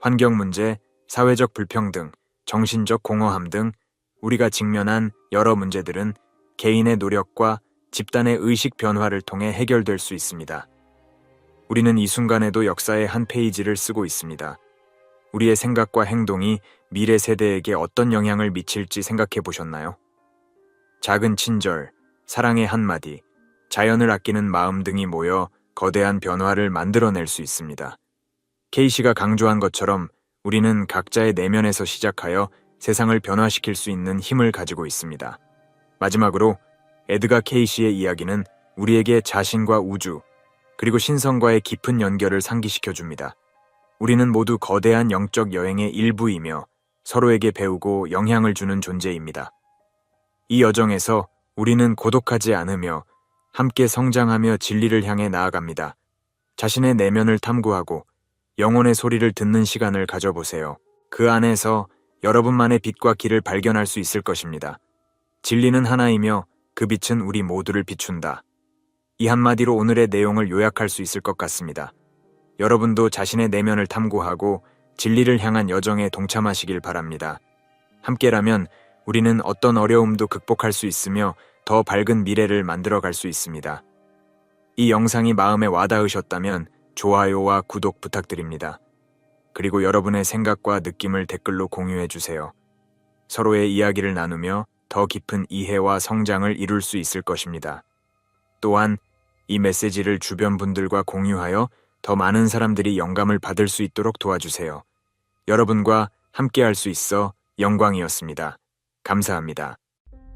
환경 문제, 사회적 불평등, 정신적 공허함 등 우리가 직면한 여러 문제들은 개인의 노력과 집단의 의식 변화를 통해 해결될 수 있습니다. 우리는 이 순간에도 역사의 한 페이지를 쓰고 있습니다. 우리의 생각과 행동이 미래 세대에게 어떤 영향을 미칠지 생각해 보셨나요? 작은 친절, 사랑의 한마디, 자연을 아끼는 마음 등이 모여 거대한 변화를 만들어낼 수 있습니다. 케이시가 강조한 것처럼 우리는 각자의 내면에서 시작하여 세상을 변화시킬 수 있는 힘을 가지고 있습니다. 마지막으로 에드가 케이시의 이야기는 우리에게 자신과 우주, 그리고 신성과의 깊은 연결을 상기시켜 줍니다. 우리는 모두 거대한 영적 여행의 일부이며 서로에게 배우고 영향을 주는 존재입니다. 이 여정에서 우리는 고독하지 않으며 함께 성장하며 진리를 향해 나아갑니다. 자신의 내면을 탐구하고 영혼의 소리를 듣는 시간을 가져보세요. 그 안에서 여러분만의 빛과 길을 발견할 수 있을 것입니다. 진리는 하나이며 그 빛은 우리 모두를 비춘다. 이 한마디로 오늘의 내용을 요약할 수 있을 것 같습니다. 여러분도 자신의 내면을 탐구하고 진리를 향한 여정에 동참하시길 바랍니다. 함께라면 우리는 어떤 어려움도 극복할 수 있으며 더 밝은 미래를 만들어갈 수 있습니다. 이 영상이 마음에 와닿으셨다면 좋아요와 구독 부탁드립니다. 그리고 여러분의 생각과 느낌을 댓글로 공유해주세요. 서로의 이야기를 나누며 더 깊은 이해와 성장을 이룰 수 있을 것입니다. 또한 이 메시지를 주변 분들과 공유하여 더 많은 사람들이 영감을 받을 수 있도록 도와주세요. 여러분과 함께할 수 있어 영광이었습니다. 감사합니다.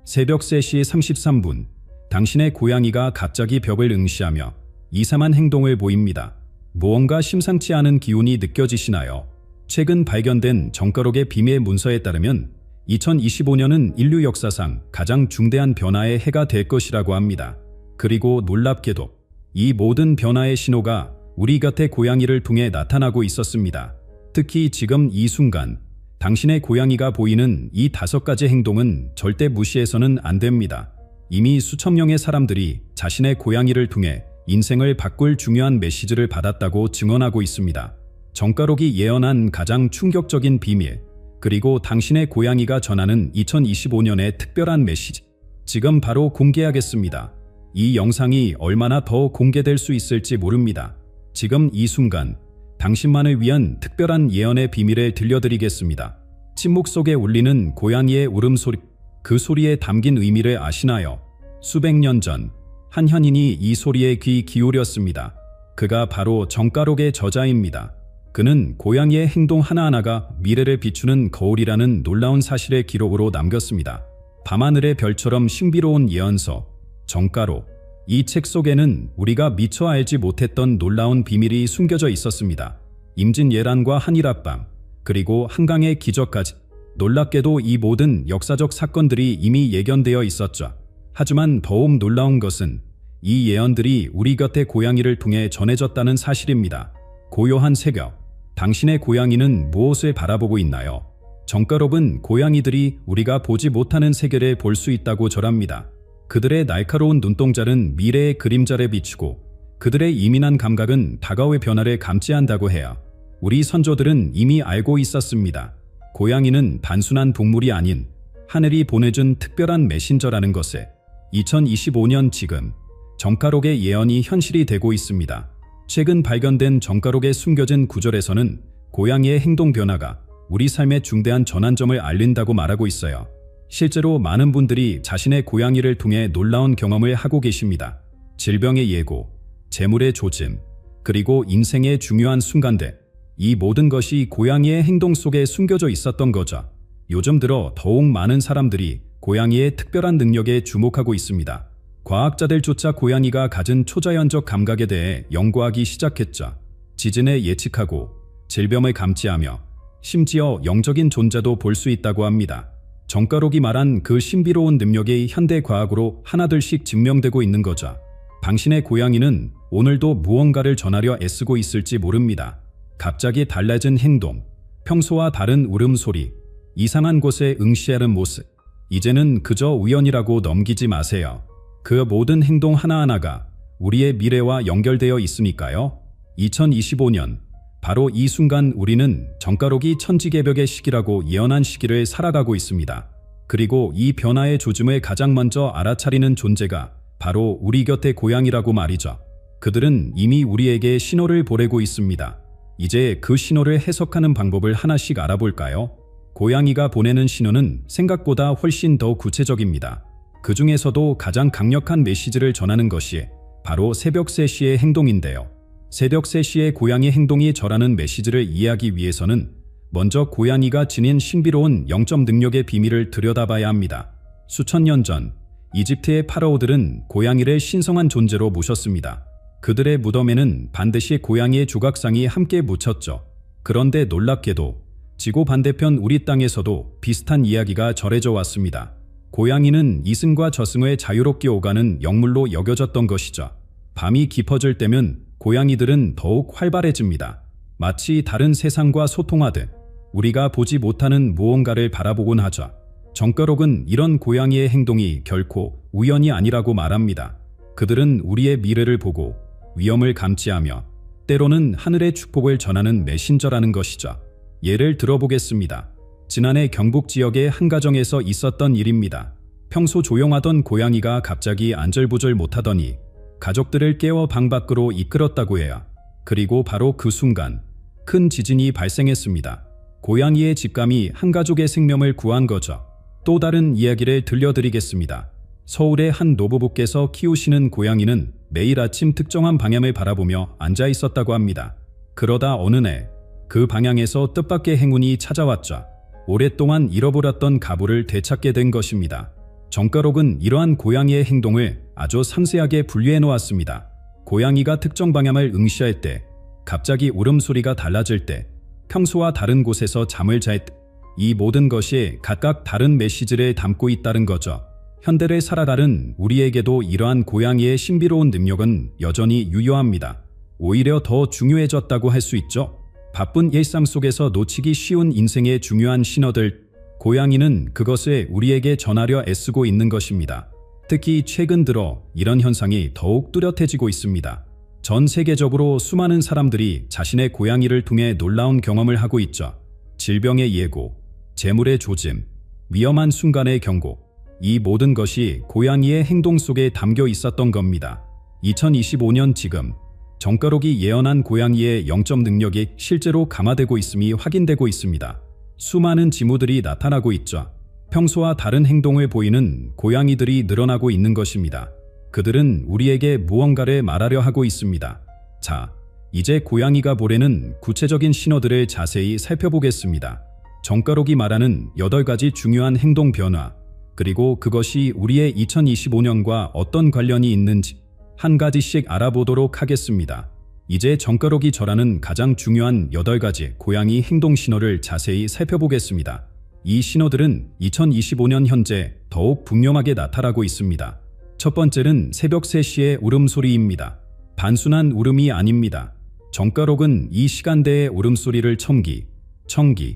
새벽 3시 33분, 당신의 고양이가 갑자기 벽을 응시하며 이상한 행동을 보입니다. 무언가 심상치 않은 기운이 느껴지시나요? 최근 발견된 정가록의 비밀 문서에 따르면 2025년은 인류 역사상 가장 중대한 변화의 해가 될 것이라고 합니다. 그리고 놀랍게도 이 모든 변화의 신호가 우리 곁의 고양이를 통해 나타나고 있었습니다. 특히 지금 이 순간 당신의 고양이가 보이는 이 5가지 행동은 절대 무시해서는 안 됩니다. 이미 수천 명의 사람들이 자신의 고양이를 통해 인생을 바꿀 중요한 메시지를 받았다고 증언하고 있습니다. 정가록이 예언한 가장 충격적인 비밀, 그리고 당신의 고양이가 전하는 2025년의 특별한 메시지, 지금 바로 공개하겠습니다. 이 영상이 얼마나 더 공개될 수 있을지 모릅니다. 지금 이 순간 당신만을 위한 특별한 예언의 비밀을 들려드리겠습니다. 침묵 속에 울리는 고양이의 울음소리, 그 소리에 담긴 의미를 아시나요? 수백 년 전 한 현인이 이 소리에 귀 기울였습니다. 그가 바로 정가록의 저자입니다. 그는 고양이의 행동 하나하나가 미래를 비추는 거울이라는 놀라운 사실을 기록으로 남겼습니다. 밤하늘의 별처럼 신비로운 예언서, 정가록. 이 책 속에는 우리가 미처 알지 못했던 놀라운 비밀이 숨겨져 있었습니다. 임진왜란과 한일합방, 그리고 한강의 기적까지. 놀랍게도 이 모든 역사적 사건들이 이미 예견되어 있었죠. 하지만 더욱 놀라운 것은 이 예언들이 우리 곁의 고양이를 통해 전해졌다는 사실입니다. 고요한 새벽, 당신의 고양이는 무엇을 바라보고 있나요? 정가록은 고양이들이 우리가 보지 못하는 세계를 볼 수 있다고 절합니다. 그들의 날카로운 눈동자는 미래의 그림자를 비추고 그들의 예민한 감각은 다가올 변화를 감지한다고 해요. 우리 선조들은 이미 알고 있었습니다. 고양이는 단순한 동물이 아닌 하늘이 보내준 특별한 메신저라는 것에 2025년 지금 정가록의 예언이 현실이 되고 있습니다. 최근 발견된 정가록에 숨겨진 구절에서는 고양이의 행동 변화가 우리 삶의 중대한 전환점을 알린다고 말하고 있어요. 실제로 많은 분들이 자신의 고양이를 통해 놀라운 경험을 하고 계십니다. 질병의 예고, 재물의 조짐, 그리고 인생의 중요한 순간들, 이 모든 것이 고양이의 행동 속에 숨겨져 있었던 거죠. 요즘 들어 더욱 많은 사람들이 고양이의 특별한 능력에 주목하고 있습니다. 과학자들조차 고양이가 가진 초자연적 감각에 대해 연구하기 시작했죠. 지진을 예측하고 질병을 감지하며 심지어 영적인 존재도 볼 수 있다고 합니다. 정가록이 말한 그 신비로운 능력이 현대 과학으로 하나둘씩 증명되고 있는 거죠. 당신의 고양이는 오늘도 무언가를 전하려 애쓰고 있을지 모릅니다. 갑자기 달라진 행동, 평소와 다른 울음소리, 이상한 곳에 응시하는 모습, 이제는 그저 우연이라고 넘기지 마세요. 그 모든 행동 하나하나가 우리의 미래와 연결되어 있으니까요. 2025년, 바로 이 순간 우리는 정가록이 천지개벽의 시기라고 예언한 시기를 살아가고 있습니다. 그리고 이 변화의 조짐을 가장 먼저 알아차리는 존재가 바로 우리 곁의 고양이라고 말이죠. 그들은 이미 우리에게 신호를 보내고 있습니다. 이제 그 신호를 해석하는 방법을 하나씩 알아볼까요? 고양이가 보내는 신호는 생각보다 훨씬 더 구체적입니다. 그 중에서도 가장 강력한 메시지를 전하는 것이 바로 새벽 3시의 행동인데요. 새벽 3시의 고양이 행동이 전하는 메시지를 이해하기 위해서는 먼저 고양이가 지닌 신비로운 영적 능력의 비밀을 들여다봐야 합니다. 수천 년 전 이집트의 파라오들은 고양이를 신성한 존재로 모셨습니다. 그들의 무덤에는 반드시 고양이의 조각상이 함께 묻혔죠. 그런데 놀랍게도 지구 반대편 우리 땅에서도 비슷한 이야기가 전해져 왔습니다. 고양이는 이승과 저승을 자유롭게 오가는 영물로 여겨졌던 것이죠. 밤이 깊어질 때면 고양이들은 더욱 활발해집니다. 마치 다른 세상과 소통하듯 우리가 보지 못하는 무언가를 바라보곤 하죠. 정가록은 이런 고양이의 행동이 결코 우연이 아니라고 말합니다. 그들은 우리의 미래를 보고 위험을 감지하며 때로는 하늘의 축복을 전하는 메신저라는 것이죠. 예를 들어보겠습니다. 지난해 경북 지역의 한 가정에서 있었던 일입니다. 평소 조용하던 고양이가 갑자기 안절부절 못하더니 가족들을 깨워 방 밖으로 이끌었다고 해요. 그리고 바로 그 순간 큰 지진이 발생했습니다. 고양이의 직감이 한 가족의 생명을 구한 거죠. 또 다른 이야기를 들려드리겠습니다. 서울의 한 노부부께서 키우시는 고양이는 매일 아침 특정한 방향을 바라보며 앉아 있었다고 합니다. 그러다 어느 날 그 방향에서 뜻밖의 행운이 찾아왔죠. 오랫동안 잃어버렸던 가구를 되찾게 된 것입니다. 정가록은 이러한 고양이의 행동을 아주 섬세하게 분류해 놓았습니다. 고양이가 특정 방향을 응시할 때, 갑자기 울음소리가 달라질 때, 평소와 다른 곳에서 잠을 잘 때, 이 모든 것이 각각 다른 메시지를 담고 있다는 거죠. 현대를 살아가는 우리에게도 이러한 고양이의 신비로운 능력은 여전히 유효합니다. 오히려 더 중요해졌다고 할 수 있죠. 바쁜 일상 속에서 놓치기 쉬운 인생의 중요한 신호들, 고양이는 그것을 우리에게 전하려 애쓰고 있는 것입니다. 특히 최근 들어 이런 현상이 더욱 뚜렷해지고 있습니다. 전 세계적으로 수많은 사람들이 자신의 고양이를 통해 놀라운 경험을 하고 있죠. 질병의 예고, 재물의 조짐, 위험한 순간의 경고, 이 모든 것이 고양이의 행동 속에 담겨 있었던 겁니다. 2025년 지금 정가록이 예언한 고양이의 영적 능력이 실제로 감화되고 있음이 확인되고 있습니다. 수많은 징후들이 나타나고 있죠. 평소와 다른 행동을 보이는 고양이들이 늘어나고 있는 것입니다. 그들은 우리에게 무언가를 말하려 하고 있습니다. 자, 이제 고양이가 보내는 구체적인 신호들을 자세히 살펴보겠습니다. 정가록이 말하는 8가지 중요한 행동 변화, 그리고 그것이 우리의 2025년과 어떤 관련이 있는지 한 가지씩 알아보도록 하겠습니다. 이제 정가록이 전하는 가장 중요한 8가지 고양이 행동 신호를 자세히 살펴보겠습니다. 이 신호들은 2025년 현재 더욱 분명하게 나타나고 있습니다. 첫 번째는 새벽 3시의 울음소리입니다. 단순한 울음이 아닙니다. 정가록은 이 시간대의 울음소리를 청기의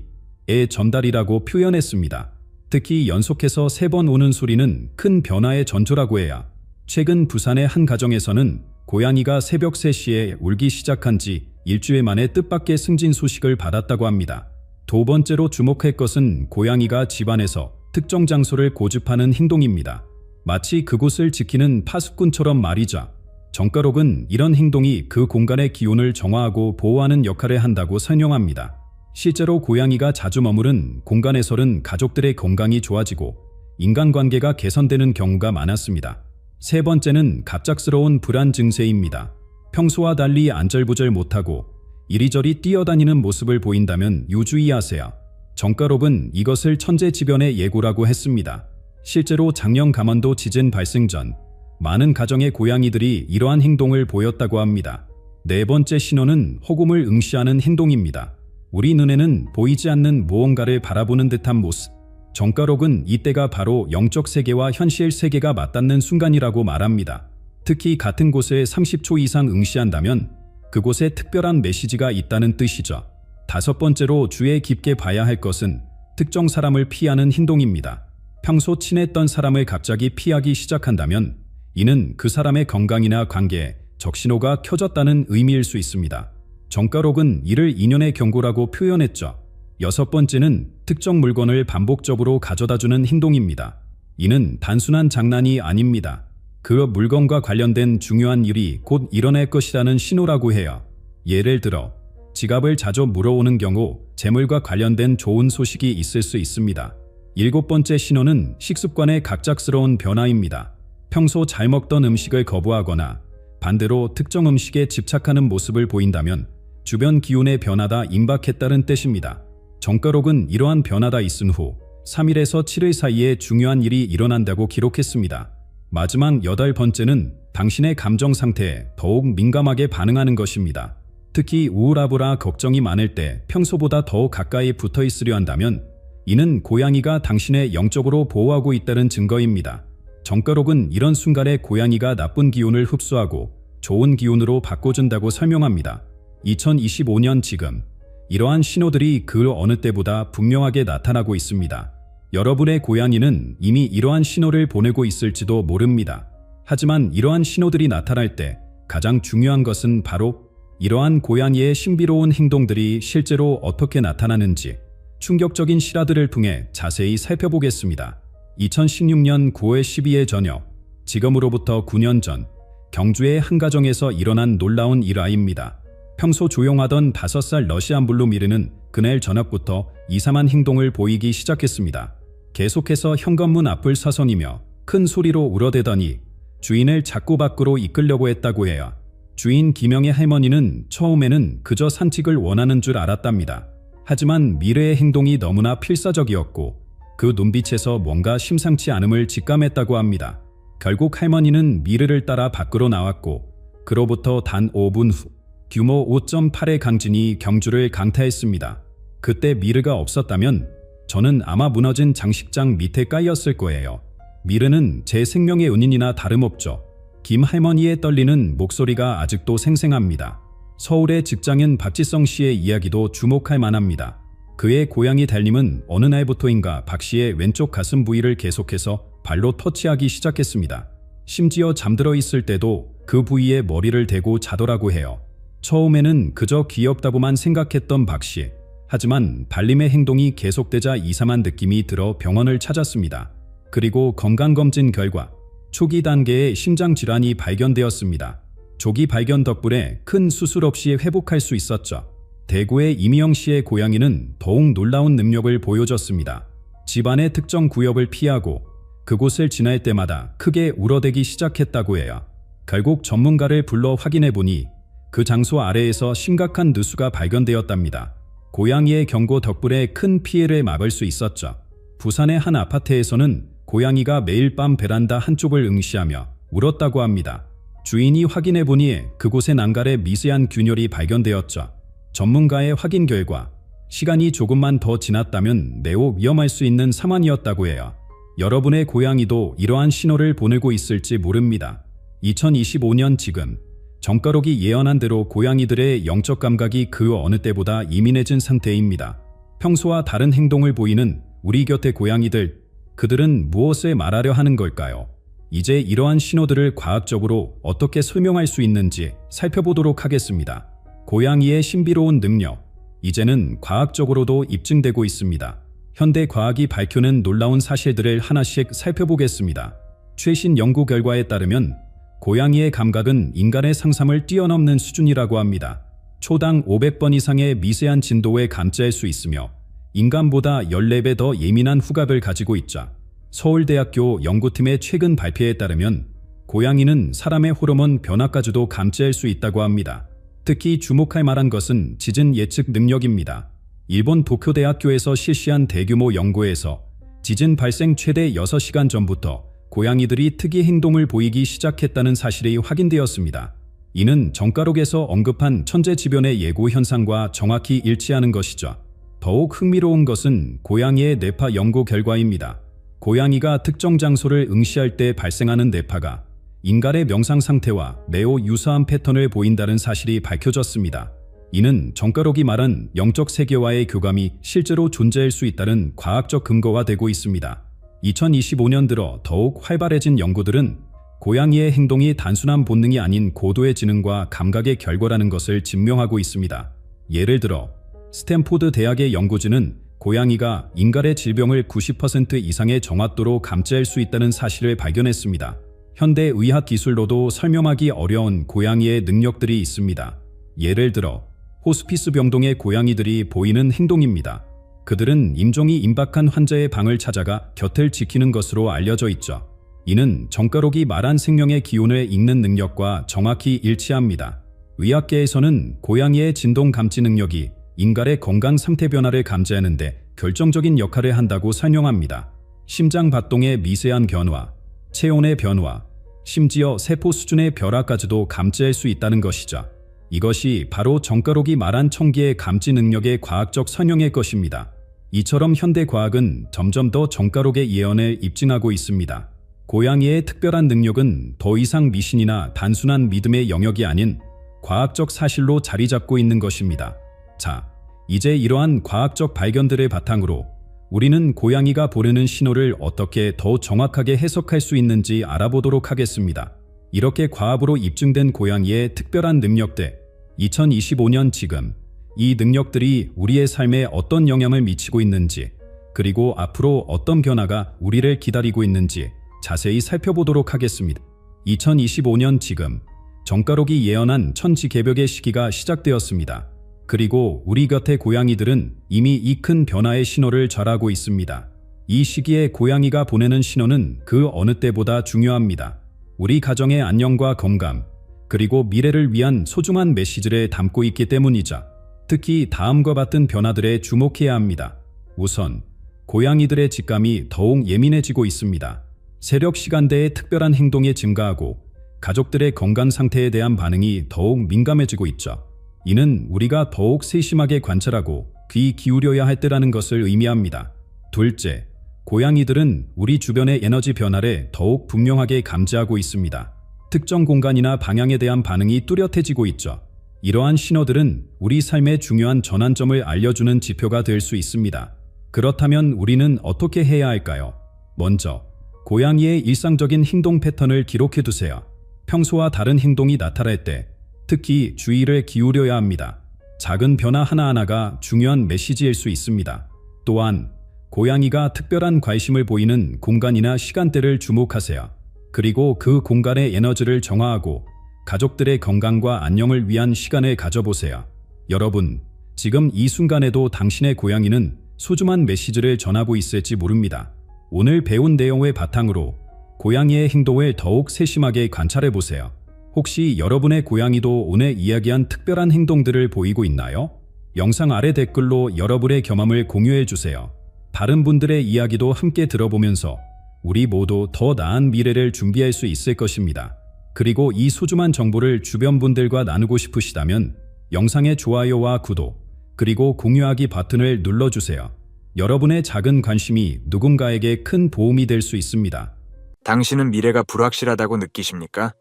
전달이라고 표현했습니다. 특히 연속해서 3번 우는 소리는 큰 변화의 전조라고 해야. 최근 부산의 한 가정에서는 고양이가 새벽 3시에 울기 시작한 지 일주일 만에 뜻밖의 승진 소식을 받았다고 합니다. 두 번째로 주목할 것은 고양이가 집안에서 특정 장소를 고집하는 행동입니다. 마치 그곳을 지키는 파수꾼처럼 말이죠. 정가록은 이런 행동이 그 공간의 기운을 정화하고 보호하는 역할을 한다고 설명합니다. 실제로 고양이가 자주 머무른 공간에서는 가족들의 건강이 좋아지고 인간관계가 개선되는 경우가 많았습니다. 세 번째는 갑작스러운 불안 증세입니다. 평소와 달리 안절부절 못하고 이리저리 뛰어다니는 모습을 보인다면 유주의하세요. 정가록은 이것을 천재지변의 예고라고 했습니다. 실제로 작년 강원도 지진 발생 전 많은 가정의 고양이들이 이러한 행동을 보였다고 합니다. 네 번째 신호는 호금을 응시하는 행동입니다. 우리 눈에는 보이지 않는 무언가를 바라보는 듯한 모습. 정가록은 이때가 바로 영적 세계와 현실 세계가 맞닿는 순간이라고 말합니다. 특히 같은 곳에 30초 이상 응시한다면 그곳에 특별한 메시지가 있다는 뜻이죠. 다섯 번째로 주의 깊게 봐야 할 것은 특정 사람을 피하는 행동입니다. 평소 친했던 사람을 갑자기 피하기 시작한다면 이는 그 사람의 건강이나 관계에 적신호가 켜졌다는 의미일 수 있습니다. 정가록은 이를 인연의 경고라고 표현했죠. 여섯 번째는 특정 물건을 반복적으로 가져다주는 행동입니다. 이는 단순한 장난이 아닙니다. 그 물건과 관련된 중요한 일이 곧 일어날 것이라는 신호라고 해요. 예를 들어 지갑을 자주 물어오는 경우 재물과 관련된 좋은 소식이 있을 수 있습니다. 일곱 번째 신호는 식습관의 갑작스러운 변화입니다. 평소 잘 먹던 음식을 거부하거나 반대로 특정 음식에 집착하는 모습을 보인다면 주변 기운의 변화가 임박했다는 뜻입니다. 정가록은 이러한 변화가 있은 후 3일에서 7일 사이에 중요한 일이 일어난다고 기록했습니다. 마지막 여덟 번째는 당신의 감정 상태에 더욱 민감하게 반응하는 것입니다. 특히 우울하거나 걱정이 많을 때 평소보다 더 가까이 붙어 있으려 한다면 이는 고양이가 당신을 영적으로 보호하고 있다는 증거입니다. 정가록은 이런 순간에 고양이가 나쁜 기운을 흡수하고 좋은 기운으로 바꿔준다고 설명합니다. 2025년 지금 이러한 신호들이 그 어느 때보다 분명하게 나타나고 있습니다. 여러분의 고양이는 이미 이러한 신호를 보내고 있을지도 모릅니다. 하지만 이러한 신호들이 나타날 때 가장 중요한 것은 바로 이러한 고양이의 신비로운 행동들이 실제로 어떻게 나타나는지 충격적인 실화들을 통해 자세히 살펴보겠습니다. 2016년 9월 12일 저녁, 지금으로부터 9년 전 경주의 한 가정에서 일어난 놀라운 일화입니다. 평소 조용하던 5살 러시안 블루미르는 그날 저녁부터 이상한 행동을 보이기 시작했습니다. 계속해서 현관문 앞을 서성이며 큰 소리로 울어대더니 주인을 자꾸 밖으로 이끌려고 했다고 해요. 주인 김영의 할머니는 처음에는 그저 산책을 원하는 줄 알았답니다. 하지만 미르의 행동이 너무나 필사적이었고 그 눈빛에서 뭔가 심상치 않음을 직감했다고 합니다. 결국 할머니는 미르를 따라 밖으로 나왔고 그로부터 단 5분 후 규모 5.8의 강진이 경주를 강타했습니다. 그때 미르가 없었다면 저는 아마 무너진 장식장 밑에 까였을 거예요. 미르는 제 생명의 은인이나 다름없죠. 김 할머니의 떨리는 목소리가 아직도 생생합니다. 서울의 직장인 박지성 씨의 이야기도 주목할 만합니다. 그의 고양이 달님은 어느 날부터인가 박 씨의 왼쪽 가슴 부위를 계속해서 발로 터치하기 시작했습니다. 심지어 잠들어 있을 때도 그 부위에 머리를 대고 자더라고 해요. 처음에는 그저 귀엽다고만 생각했던 박 씨. 하지만 발림의 행동이 계속되자 이상한 느낌이 들어 병원을 찾았습니다. 그리고 건강검진 결과 초기 단계의 심장질환이 발견되었습니다. 조기 발견 덕분에 큰 수술 없이 회복할 수 있었죠. 대구의 이미영 씨의 고양이는 더욱 놀라운 능력을 보여줬습니다. 집안의 특정 구역을 피하고 그곳을 지날 때마다 크게 울어대기 시작했다고 해요. 결국 전문가를 불러 확인해보니 그 장소 아래에서 심각한 누수가 발견되었답니다. 고양이의 경고 덕분에 큰 피해를 막을 수 있었죠. 부산의 한 아파트에서는 고양이가 매일 밤 베란다 한쪽을 응시하며 울었다고 합니다. 주인이 확인해보니 그곳에 난갈에 미세한 균열이 발견되었죠. 전문가의 확인 결과 시간이 조금만 더 지났다면 매우 위험할 수 있는 상황이었다고 해요. 여러분의 고양이도 이러한 신호를 보내고 있을지 모릅니다. 2025년 지금 정가록이 예언한 대로 고양이들의 영적 감각이 그 어느 때보다 예민해진 상태입니다. 평소와 다른 행동을 보이는 우리 곁의 고양이들, 그들은 무엇을 말하려 하는 걸까요? 이제 이러한 신호들을 과학적으로 어떻게 설명할 수 있는지 살펴보도록 하겠습니다. 고양이의 신비로운 능력, 이제는 과학적으로도 입증되고 있습니다. 현대 과학이 밝혀낸 놀라운 사실들을 하나씩 살펴보겠습니다. 최신 연구 결과에 따르면 고양이의 감각은 인간의 상상을 뛰어넘는 수준이라고 합니다. 초당 500번 이상의 미세한 진도에 감지할 수 있으며 인간보다 14배 더 예민한 후각을 가지고 있자 서울대학교 연구팀의 최근 발표에 따르면 고양이는 사람의 호르몬 변화까지도 감지할 수 있다고 합니다. 특히 주목할 만한 것은 지진 예측 능력입니다. 일본 도쿄대학교에서 실시한 대규모 연구에서 지진 발생 최대 6시간 전부터 고양이들이 특이 행동을 보이기 시작했다는 사실이 확인되었습니다. 이는 정가록에서 언급한 천재지변의 예고 현상과 정확히 일치하는 것이죠. 더욱 흥미로운 것은 고양이의 뇌파 연구 결과입니다. 고양이가 특정 장소를 응시할 때 발생하는 뇌파가 인간의 명상 상태와 매우 유사한 패턴을 보인다는 사실이 밝혀졌습니다. 이는 정가록이 말한 영적 세계와의 교감이 실제로 존재할 수 있다는 과학적 근거가 되고 있습니다. 2025년 들어 더욱 활발해진 연구들은 고양이의 행동이 단순한 본능이 아닌 고도의 지능과 감각의 결과라는 것을 증명하고 있습니다. 예를 들어 스탠포드 대학의 연구진은 고양이가 인간의 질병을 90% 이상의 정확도로 감지할 수 있다는 사실을 발견했습니다. 현대 의학 기술로도 설명하기 어려운 고양이의 능력들이 있습니다. 예를 들어 호스피스 병동의 고양이들이 보이는 행동입니다. 그들은 임종이 임박한 환자의 방을 찾아가 곁을 지키는 것으로 알려져 있죠. 이는 정가록이 말한 생명의 기운을 읽는 능력과 정확히 일치합니다. 의학계에서는 고양이의 진동 감지 능력이 인간의 건강 상태 변화를 감지하는 데 결정적인 역할을 한다고 설명합니다. 심장 박동의 미세한 변화, 체온의 변화, 심지어 세포 수준의 변화까지도 감지할 수 있다는 것이죠. 이것이 바로 정가록이 말한 청기의 감지 능력의 과학적 설명일 것입니다. 이처럼 현대 과학은 점점 더 정가록의 예언을 입증하고 있습니다. 고양이의 특별한 능력은 더 이상 미신이나 단순한 믿음의 영역이 아닌 과학적 사실로 자리 잡고 있는 것입니다. 자, 이제 이러한 과학적 발견들을 바탕으로 우리는 고양이가 보내는 신호를 어떻게 더 정확하게 해석할 수 있는지 알아보도록 하겠습니다. 이렇게 과학으로 입증된 고양이의 특별한 능력들, 2025년 지금 이 능력들이 우리의 삶에 어떤 영향을 미치고 있는지, 그리고 앞으로 어떤 변화가 우리를 기다리고 있는지 자세히 살펴보도록 하겠습니다. 2025년 지금 정가록이 예언한 천지개벽의 시기가 시작되었습니다. 그리고 우리 곁의 고양이들은 이미 이 큰 변화의 신호를 잘하고 있습니다. 이 시기에 고양이가 보내는 신호는 그 어느 때보다 중요합니다. 우리 가정의 안녕과 건강, 그리고 미래를 위한 소중한 메시지를 담고 있기 때문이죠. 특히 다음과 같은 변화들에 주목해야 합니다. 우선, 고양이들의 직감이 더욱 예민해지고 있습니다. 새벽 시간대에 특별한 행동이 증가하고 가족들의 건강 상태에 대한 반응이 더욱 민감해지고 있죠. 이는 우리가 더욱 세심하게 관찰하고 귀 기울여야 할 때라는 것을 의미합니다. 둘째, 고양이들은 우리 주변의 에너지 변화를 더욱 분명하게 감지하고 있습니다. 특정 공간이나 방향에 대한 반응이 뚜렷해지고 있죠. 이러한 신호들은 우리 삶의 중요한 전환점을 알려주는 지표가 될 수 있습니다. 그렇다면 우리는 어떻게 해야 할까요? 먼저, 고양이의 일상적인 행동 패턴을 기록해두세요. 평소와 다른 행동이 나타날 때 특히 주의를 기울여야 합니다. 작은 변화 하나하나가 중요한 메시지일 수 있습니다. 또한 고양이가 특별한 관심을 보이는 공간이나 시간대를 주목하세요. 그리고 그 공간의 에너지를 정화하고 가족들의 건강과 안녕을 위한 시간을 가져보세요. 여러분, 지금 이 순간에도 당신의 고양이는 소중한 메시지를 전하고 있을지 모릅니다. 오늘 배운 내용을 바탕으로 고양이의 행동을 더욱 세심하게 관찰해보세요. 혹시 여러분의 고양이도 오늘 이야기한 특별한 행동들을 보이고 있나요? 영상 아래 댓글로 여러분의 경험을 공유해주세요. 다른 분들의 이야기도 함께 들어보면서 우리 모두 더 나은 미래를 준비할 수 있을 것입니다. 그리고 이 소중한 정보를 주변 분들과 나누고 싶으시다면 영상의 좋아요와 구독, 그리고 공유하기 버튼을 눌러주세요. 여러분의 작은 관심이 누군가에게 큰 도움이 될 수 있습니다. 당신은 미래가 불확실하다고 느끼십니까?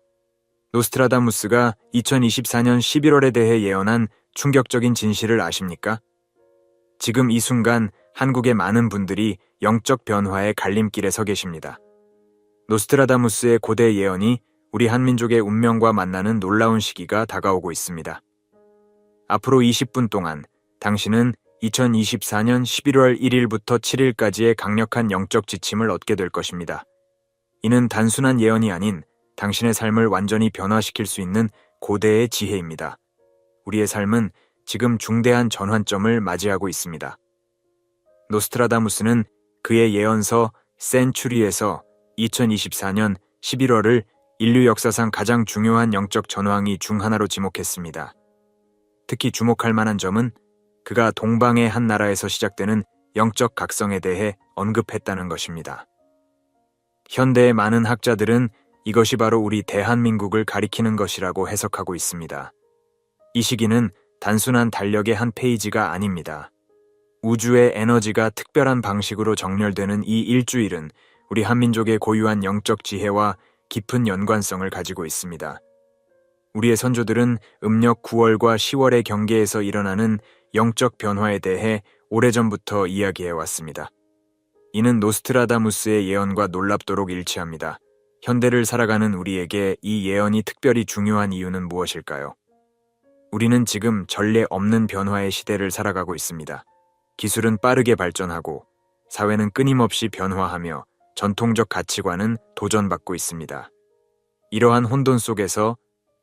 노스트라다무스가 2024년 11월에 대해 예언한 충격적인 진실을 아십니까? 지금 이 순간 한국의 많은 분들이 영적 변화의 갈림길에 서 계십니다. 노스트라다무스의 고대 예언이 우리 한민족의 운명과 만나는 놀라운 시기가 다가오고 있습니다. 앞으로 20분 동안 당신은 2024년 11월 1일부터 7일까지의 강력한 영적 지침을 얻게 될 것입니다. 이는 단순한 예언이 아닌 당신의 삶을 완전히 변화시킬 수 있는 고대의 지혜입니다. 우리의 삶은 지금 중대한 전환점을 맞이하고 있습니다. 노스트라다무스는 그의 예언서 센츄리에서 2024년 11월을 인류 역사상 가장 중요한 영적 전황이 중 하나로 지목했습니다. 특히 주목할 만한 점은 그가 동방의 한 나라에서 시작되는 영적 각성에 대해 언급했다는 것입니다. 현대의 많은 학자들은 이것이 바로 우리 대한민국을 가리키는 것이라고 해석하고 있습니다. 이 시기는 단순한 달력의 한 페이지가 아닙니다. 우주의 에너지가 특별한 방식으로 정렬되는 이 일주일은 우리 한민족의 고유한 영적 지혜와 깊은 연관성을 가지고 있습니다. 우리의 선조들은 음력 9월과 10월의 경계에서 일어나는 영적 변화에 대해 오래전부터 이야기해왔습니다. 이는 노스트라다무스의 예언과 놀랍도록 일치합니다. 현대를 살아가는 우리에게 이 예언이 특별히 중요한 이유는 무엇일까요? 우리는 지금 전례 없는 변화의 시대를 살아가고 있습니다. 기술은 빠르게 발전하고 사회는 끊임없이 변화하며 전통적 가치관은 도전받고 있습니다. 이러한 혼돈 속에서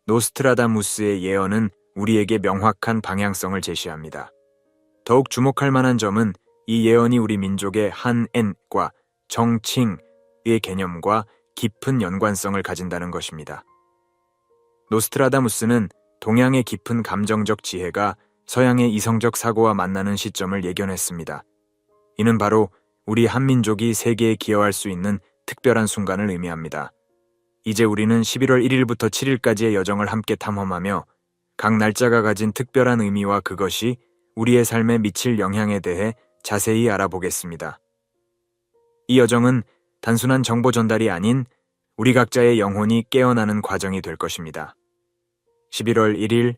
노스트라다무스의 예언은 우리에게 명확한 방향성을 제시합니다. 더욱 주목할 만한 점은 이 예언이 우리 민족의 한엔과 정칭의 개념과 깊은 연관성을 가진다는 것입니다. 노스트라다무스는 동양의 깊은 감정적 지혜가 서양의 이성적 사고와 만나는 시점을 예견했습니다. 이는 바로 우리 한민족이 세계에 기여할 수 있는 특별한 순간을 의미합니다. 이제 우리는 11월 1일부터 7일까지의 여정을 함께 탐험하며 각 날짜가 가진 특별한 의미와 그것이 우리의 삶에 미칠 영향에 대해 자세히 알아보겠습니다. 이 여정은 단순한 정보 전달이 아닌 우리 각자의 영혼이 깨어나는 과정이 될 것입니다. 11월 1일,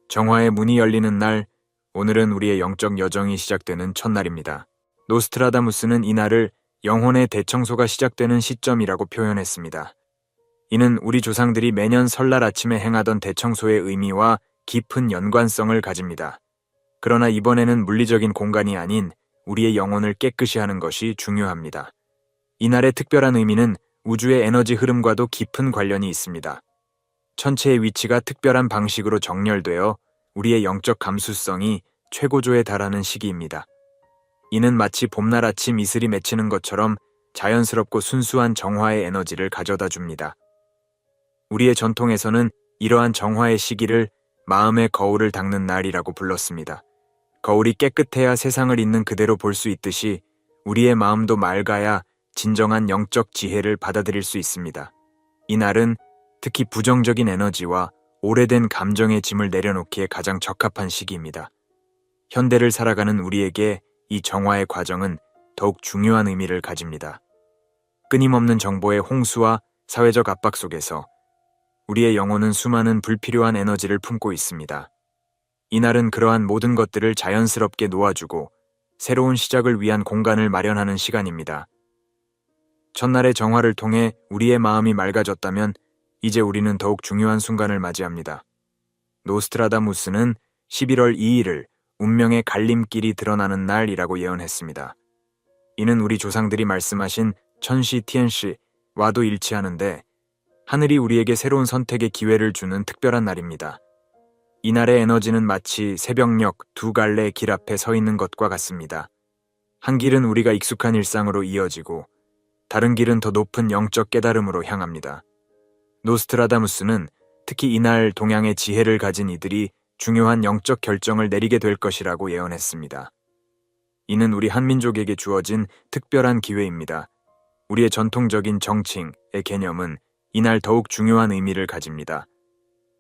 정화의 문이 열리는 날, 오늘은 우리의 영적 여정이 시작되는 첫날입니다. 노스트라다무스는 이 날을 영혼의 대청소가 시작되는 시점이라고 표현했습니다. 이는 우리 조상들이 매년 설날 아침에 행하던 대청소의 의미와 깊은 연관성을 가집니다. 그러나 이번에는 물리적인 공간이 아닌 우리의 영혼을 깨끗이 하는 것이 중요합니다. 이날의 특별한 의미는 우주의 에너지 흐름과도 깊은 관련이 있습니다. 천체의 위치가 특별한 방식으로 정렬되어 우리의 영적 감수성이 최고조에 달하는 시기입니다. 이는 마치 봄날 아침 이슬이 맺히는 것처럼 자연스럽고 순수한 정화의 에너지를 가져다 줍니다. 우리의 전통에서는 이러한 정화의 시기를 마음의 거울을 닦는 날이라고 불렀습니다. 거울이 깨끗해야 세상을 있는 그대로 볼 수 있듯이 우리의 마음도 맑아야 진정한 영적 지혜를 받아들일 수 있습니다. 이 날은 특히 부정적인 에너지와 오래된 감정의 짐을 내려놓기에 가장 적합한 시기입니다. 현대를 살아가는 우리에게 이 정화의 과정은 더욱 중요한 의미를 가집니다. 끊임없는 정보의 홍수와 사회적 압박 속에서 우리의 영혼은 수많은 불필요한 에너지를 품고 있습니다. 이날은 그러한 모든 것들을 자연스럽게 놓아주고 새로운 시작을 위한 공간을 마련하는 시간입니다. 첫날의 정화를 통해 우리의 마음이 맑아졌다면 이제 우리는 더욱 중요한 순간을 맞이합니다. 노스트라다무스는 11월 2일을 운명의 갈림길이 드러나는 날이라고 예언했습니다. 이는 우리 조상들이 말씀하신 천시 티엔시와도 일치하는데 하늘이 우리에게 새로운 선택의 기회를 주는 특별한 날입니다. 이날의 에너지는 마치 새벽녘 두 갈래의 길 앞에 서 있는 것과 같습니다. 한 길은 우리가 익숙한 일상으로 이어지고 다른 길은 더 높은 영적 깨달음으로 향합니다. 노스트라다무스는 특히 이날 동양의 지혜를 가진 이들이 중요한 영적 결정을 내리게 될 것이라고 예언했습니다. 이는 우리 한민족에게 주어진 특별한 기회입니다. 우리의 전통적인 정칭의 개념은 이날 더욱 중요한 의미를 가집니다.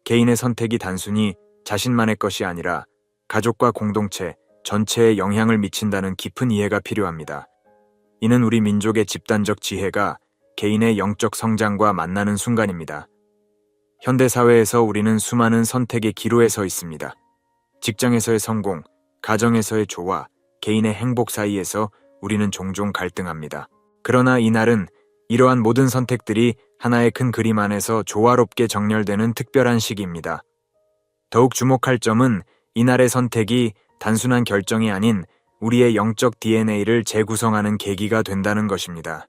개인의 선택이 단순히 자신만의 것이 아니라 가족과 공동체 전체에 영향을 미친다는 깊은 이해가 필요합니다. 이는 우리 민족의 집단적 지혜가 개인의 영적 성장과 만나는 순간입니다. 현대사회에서 우리는 수많은 선택의 기로에 서 있습니다. 직장에서의 성공, 가정에서의 조화, 개인의 행복 사이에서 우리는 종종 갈등합니다. 그러나 이날은 이러한 모든 선택들이 하나의 큰 그림 안에서 조화롭게 정렬되는 특별한 시기입니다. 더욱 주목할 점은 이날의 선택이 단순한 결정이 아닌 우리의 영적 DNA를 재구성하는 계기가 된다는 것입니다.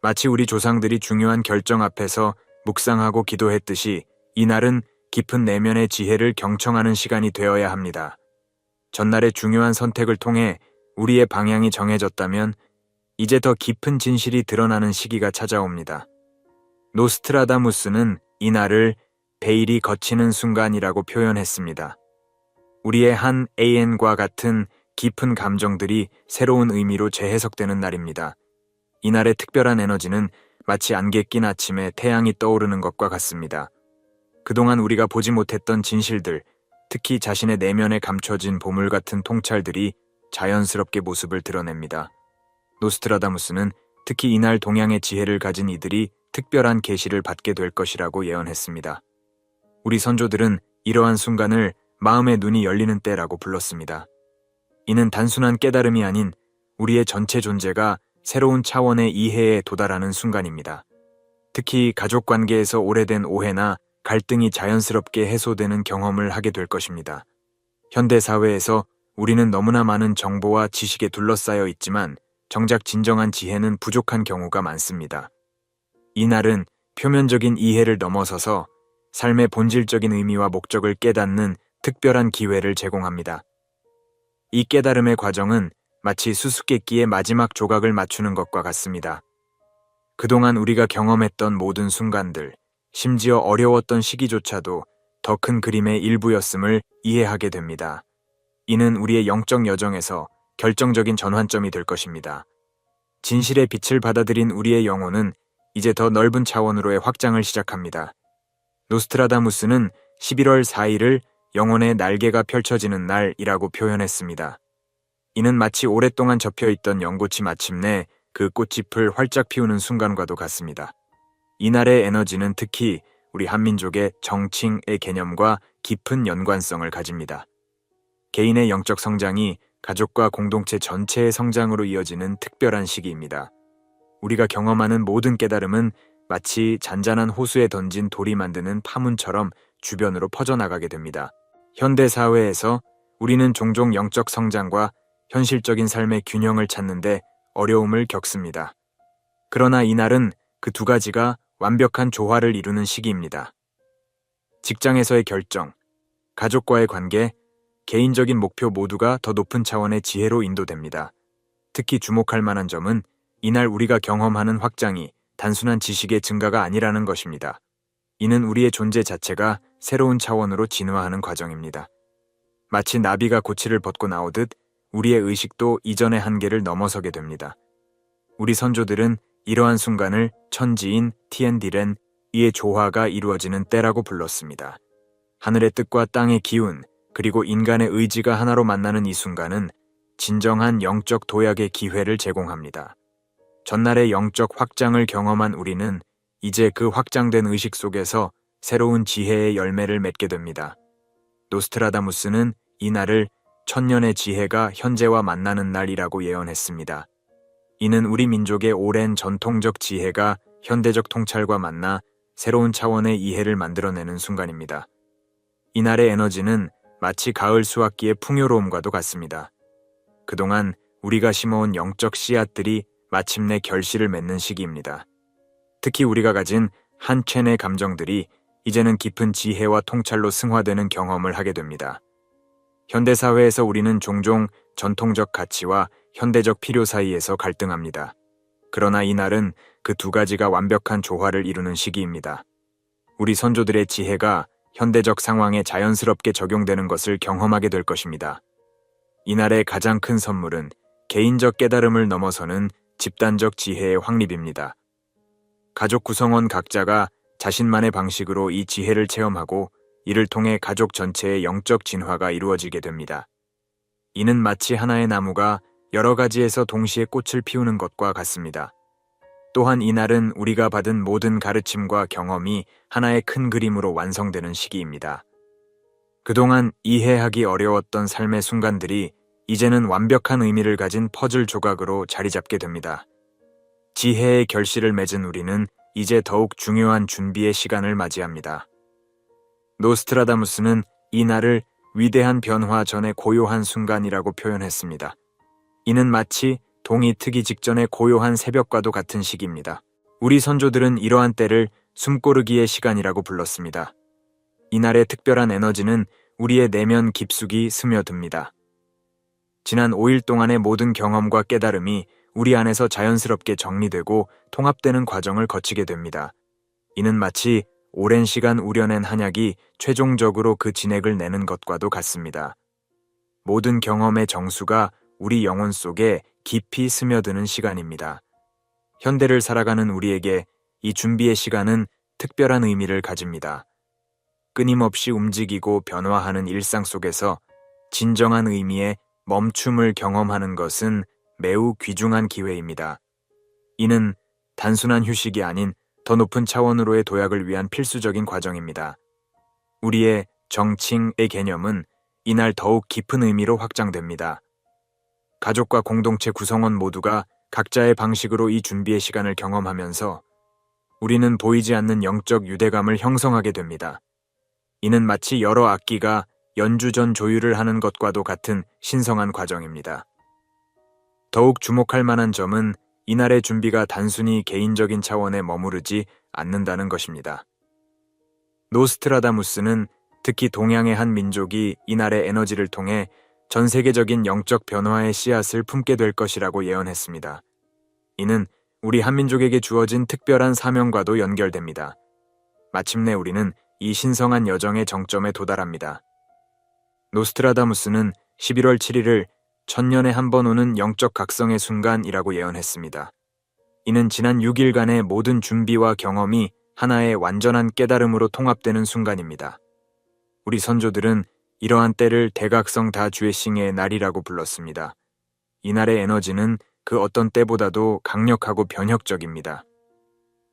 마치 우리 조상들이 중요한 결정 앞에서 묵상하고 기도했듯이 이날은 깊은 내면의 지혜를 경청하는 시간이 되어야 합니다. 전날의 중요한 선택을 통해 우리의 방향이 정해졌다면 이제 더 깊은 진실이 드러나는 시기가 찾아옵니다. 노스트라다무스는 이날을 베일이 걷히는 순간이라고 표현했습니다. 우리의 한 AN과 같은 깊은 감정들이 새로운 의미로 재해석되는 날입니다. 이날의 특별한 에너지는 마치 안개 낀 아침에 태양이 떠오르는 것과 같습니다. 그동안 우리가 보지 못했던 진실들, 특히 자신의 내면에 감춰진 보물 같은 통찰들이 자연스럽게 모습을 드러냅니다. 노스트라다무스는 특히 이날 동양의 지혜를 가진 이들이 특별한 계시를 받게 될 것이라고 예언했습니다. 우리 선조들은 이러한 순간을 마음의 눈이 열리는 때라고 불렀습니다. 이는 단순한 깨달음이 아닌 우리의 전체 존재가 새로운 차원의 이해에 도달하는 순간입니다. 특히 가족 관계에서 오래된 오해나 갈등이 자연스럽게 해소되는 경험을 하게 될 것입니다. 현대 사회에서 우리는 너무나 많은 정보와 지식에 둘러싸여 있지만 정작 진정한 지혜는 부족한 경우가 많습니다. 이 날은 표면적인 이해를 넘어서서 삶의 본질적인 의미와 목적을 깨닫는 특별한 기회를 제공합니다. 이 깨달음의 과정은 마치 수수께끼의 마지막 조각을 맞추는 것과 같습니다. 그동안 우리가 경험했던 모든 순간들, 심지어 어려웠던 시기조차도 더 큰 그림의 일부였음을 이해하게 됩니다. 이는 우리의 영적 여정에서 결정적인 전환점이 될 것입니다. 진실의 빛을 받아들인 우리의 영혼은 이제 더 넓은 차원으로의 확장을 시작합니다. 노스트라다무스는 11월 4일을 영혼의 날개가 펼쳐지는 날이라고 표현했습니다. 이는 마치 오랫동안 접혀있던 연꽃이 마침내 그 꽃잎을 활짝 피우는 순간과도 같습니다. 이날의 에너지는 특히 우리 한민족의 정칭의 개념과 깊은 연관성을 가집니다. 개인의 영적 성장이 가족과 공동체 전체의 성장으로 이어지는 특별한 시기입니다. 우리가 경험하는 모든 깨달음은 마치 잔잔한 호수에 던진 돌이 만드는 파문처럼 주변으로 퍼져나가게 됩니다. 현대 사회에서 우리는 종종 영적 성장과 현실적인 삶의 균형을 찾는데 어려움을 겪습니다. 그러나 이날은 그 두 가지가 완벽한 조화를 이루는 시기입니다. 직장에서의 결정, 가족과의 관계, 개인적인 목표 모두가 더 높은 차원의 지혜로 인도됩니다. 특히 주목할 만한 점은 이날 우리가 경험하는 확장이 단순한 지식의 증가가 아니라는 것입니다. 이는 우리의 존재 자체가 새로운 차원으로 진화하는 과정입니다. 마치 나비가 고치를 벗고 나오듯 우리의 의식도 이전의 한계를 넘어서게 됩니다. 우리 선조들은 이러한 순간을 천지인 티엔디렌, 이의 조화가 이루어지는 때라고 불렀습니다. 하늘의 뜻과 땅의 기운, 그리고 인간의 의지가 하나로 만나는 이 순간은 진정한 영적 도약의 기회를 제공합니다. 전날의 영적 확장을 경험한 우리는 이제 그 확장된 의식 속에서 새로운 지혜의 열매를 맺게 됩니다. 노스트라다무스는 이 날을 천년의 지혜가 현재와 만나는 날이라고 예언했습니다. 이는 우리 민족의 오랜 전통적 지혜가 현대적 통찰과 만나 새로운 차원의 이해를 만들어내는 순간입니다. 이날의 에너지는 마치 가을 수확기의 풍요로움과도 같습니다. 그동안 우리가 심어온 영적 씨앗들이 마침내 결실을 맺는 시기입니다. 특히 우리가 가진 한첸의 감정들이 이제는 깊은 지혜와 통찰로 승화되는 경험을 하게 됩니다. 현대사회에서 우리는 종종 전통적 가치와 현대적 필요 사이에서 갈등합니다. 그러나 이날은 그 두 가지가 완벽한 조화를 이루는 시기입니다. 우리 선조들의 지혜가 현대적 상황에 자연스럽게 적용되는 것을 경험하게 될 것입니다. 이날의 가장 큰 선물은 개인적 깨달음을 넘어서는 집단적 지혜의 확립입니다. 가족 구성원 각자가 자신만의 방식으로 이 지혜를 체험하고 이를 통해 가족 전체의 영적 진화가 이루어지게 됩니다. 이는 마치 하나의 나무가 여러 가지에서 동시에 꽃을 피우는 것과 같습니다. 또한 이날은 우리가 받은 모든 가르침과 경험이 하나의 큰 그림으로 완성되는 시기입니다. 그동안 이해하기 어려웠던 삶의 순간들이 이제는 완벽한 의미를 가진 퍼즐 조각으로 자리 잡게 됩니다. 지혜의 결실을 맺은 우리는 이제 더욱 중요한 준비의 시간을 맞이합니다. 노스트라다무스는 이 날을 위대한 변화 전의 고요한 순간이라고 표현했습니다. 이는 마치 동이 트기 직전의 고요한 새벽과도 같은 시기입니다. 우리 선조들은 이러한 때를 숨고르기의 시간이라고 불렀습니다. 이날의 특별한 에너지는 우리의 내면 깊숙이 스며듭니다. 지난 5일 동안의 모든 경험과 깨달음이 우리 안에서 자연스럽게 정리되고 통합되는 과정을 거치게 됩니다. 이는 마치 오랜 시간 우려낸 한약이 최종적으로 그 진액을 내는 것과도 같습니다. 모든 경험의 정수가 우리 영혼 속에 깊이 스며드는 시간입니다. 현대를 살아가는 우리에게 이 준비의 시간은 특별한 의미를 가집니다. 끊임없이 움직이고 변화하는 일상 속에서 진정한 의미의 멈춤을 경험하는 것은 매우 귀중한 기회입니다. 이는 단순한 휴식이 아닌 더 높은 차원으로의 도약을 위한 필수적인 과정입니다. 우리의 정칭의 개념은 이날 더욱 깊은 의미로 확장됩니다. 가족과 공동체 구성원 모두가 각자의 방식으로 이 준비의 시간을 경험하면서 우리는 보이지 않는 영적 유대감을 형성하게 됩니다. 이는 마치 여러 악기가 연주 전 조율을 하는 것과도 같은 신성한 과정입니다. 더욱 주목할 만한 점은 이날의 준비가 단순히 개인적인 차원에 머무르지 않는다는 것입니다. 노스트라다무스는 특히 동양의 한 민족이 이날의 에너지를 통해 전 세계적인 영적 변화의 씨앗을 품게 될 것이라고 예언했습니다. 이는 우리 한민족에게 주어진 특별한 사명과도 연결됩니다. 마침내 우리는 이 신성한 여정의 정점에 도달합니다. 노스트라다무스는 11월 7일을 천년에 한 번 오는 영적 각성의 순간이라고 예언했습니다. 이는 지난 6일간의 모든 준비와 경험이 하나의 완전한 깨달음으로 통합되는 순간입니다. 우리 선조들은 이러한 때를 대각성 다주에싱의 날이라고 불렀습니다. 이날의 에너지는 그 어떤 때보다도 강력하고 변혁적입니다.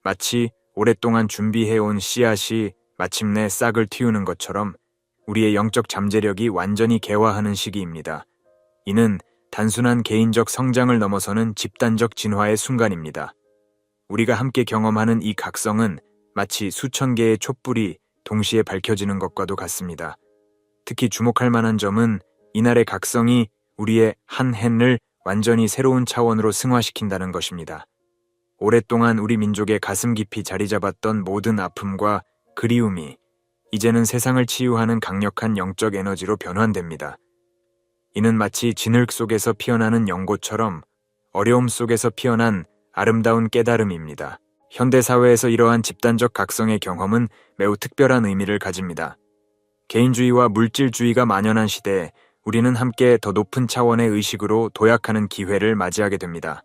마치 오랫동안 준비해온 씨앗이 마침내 싹을 틔우는 것처럼 우리의 영적 잠재력이 완전히 개화하는 시기입니다. 이는 단순한 개인적 성장을 넘어서는 집단적 진화의 순간입니다. 우리가 함께 경험하는 이 각성은 마치 수천 개의 촛불이 동시에 밝혀지는 것과도 같습니다. 특히 주목할 만한 점은 이날의 각성이 우리의 한 해를 완전히 새로운 차원으로 승화시킨다는 것입니다. 오랫동안 우리 민족의 가슴 깊이 자리 잡았던 모든 아픔과 그리움이 이제는 세상을 치유하는 강력한 영적 에너지로 변환됩니다. 이는 마치 진흙 속에서 피어나는 연고처럼 어려움 속에서 피어난 아름다운 깨달음입니다. 현대 사회에서 이러한 집단적 각성의 경험은 매우 특별한 의미를 가집니다. 개인주의와 물질주의가 만연한 시대에 우리는 함께 더 높은 차원의 의식으로 도약하는 기회를 맞이하게 됩니다.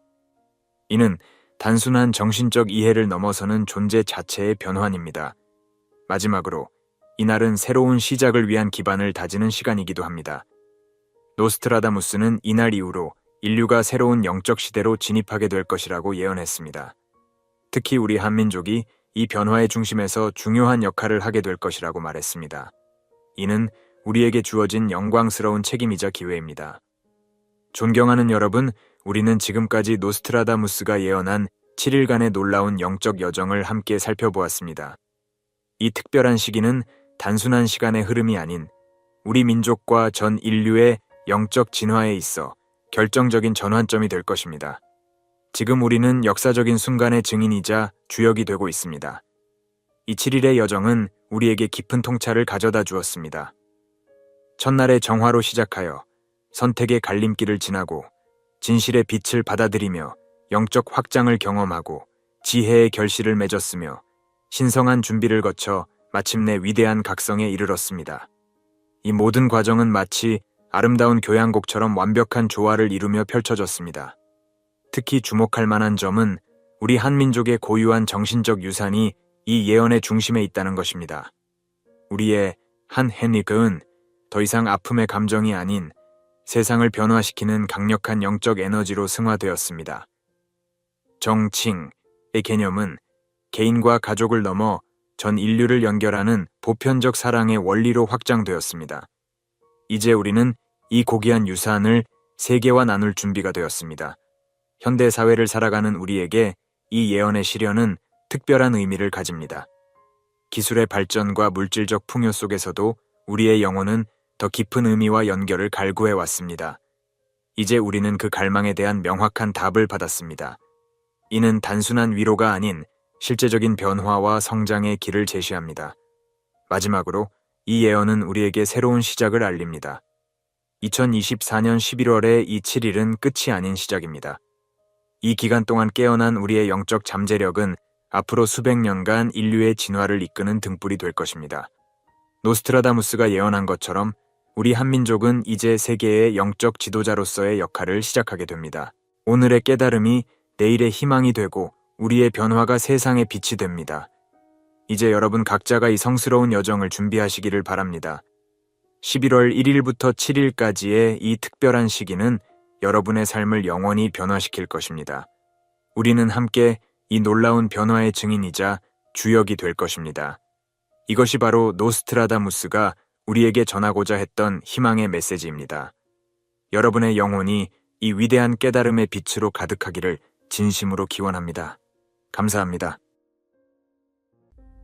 이는 단순한 정신적 이해를 넘어서는 존재 자체의 변환입니다. 마지막으로 이날은 새로운 시작을 위한 기반을 다지는 시간이기도 합니다. 노스트라다무스는 이날 이후로 인류가 새로운 영적 시대로 진입하게 될 것이라고 예언했습니다. 특히 우리 한민족이 이 변화의 중심에서 중요한 역할을 하게 될 것이라고 말했습니다. 이는 우리에게 주어진 영광스러운 책임이자 기회입니다. 존경하는 여러분, 우리는 지금까지 노스트라다무스가 예언한 7일간의 놀라운 영적 여정을 함께 살펴보았습니다. 이 특별한 시기는 단순한 시간의 흐름이 아닌 우리 민족과 전 인류의 영적 진화에 있어 결정적인 전환점이 될 것입니다. 지금 우리는 역사적인 순간의 증인이자 주역이 되고 있습니다. 이 7일의 여정은 우리에게 깊은 통찰을 가져다 주었습니다. 첫날의 정화로 시작하여 선택의 갈림길을 지나고 진실의 빛을 받아들이며 영적 확장을 경험하고 지혜의 결실을 맺었으며 신성한 준비를 거쳐 마침내 위대한 각성에 이르렀습니다. 이 모든 과정은 마치 아름다운 교향곡처럼 완벽한 조화를 이루며 펼쳐졌습니다. 특히 주목할 만한 점은 우리 한민족의 고유한 정신적 유산이 이 예언의 중심에 있다는 것입니다. 우리의 한 해닉은 더 이상 아픔의 감정이 아닌 세상을 변화시키는 강력한 영적 에너지로 승화되었습니다. 정칭의 개념은 개인과 가족을 넘어 전 인류를 연결하는 보편적 사랑의 원리로 확장되었습니다. 이제 우리는 이 고귀한 유산을 세계와 나눌 준비가 되었습니다. 현대 사회를 살아가는 우리에게 이 예언의 실현은 특별한 의미를 가집니다. 기술의 발전과 물질적 풍요 속에서도 우리의 영혼은 더 깊은 의미와 연결을 갈구해 왔습니다. 이제 우리는 그 갈망에 대한 명확한 답을 받았습니다. 이는 단순한 위로가 아닌 실제적인 변화와 성장의 길을 제시합니다. 마지막으로 이 예언은 우리에게 새로운 시작을 알립니다. 2024년 11월의 이 7일은 끝이 아닌 시작입니다. 이 기간 동안 깨어난 우리의 영적 잠재력은 앞으로 수백 년간 인류의 진화를 이끄는 등불이 될 것입니다. 노스트라다무스가 예언한 것처럼 우리 한민족은 이제 세계의 영적 지도자로서의 역할을 시작하게 됩니다. 오늘의 깨달음이 내일의 희망이 되고 우리의 변화가 세상의 빛이 됩니다. 이제 여러분 각자가 이 성스러운 여정을 준비하시기를 바랍니다. 11월 1일부터 7일까지의 이 특별한 시기는 여러분의 삶을 영원히 변화시킬 것입니다. 우리는 함께 이 놀라운 변화의 증인이자 주역이 될 것입니다. 이것이 바로 노스트라다무스가 우리에게 전하고자 했던 희망의 메시지입니다. 여러분의 영혼이 이 위대한 깨달음의 빛으로 가득하기를 진심으로 기원합니다. 감사합니다.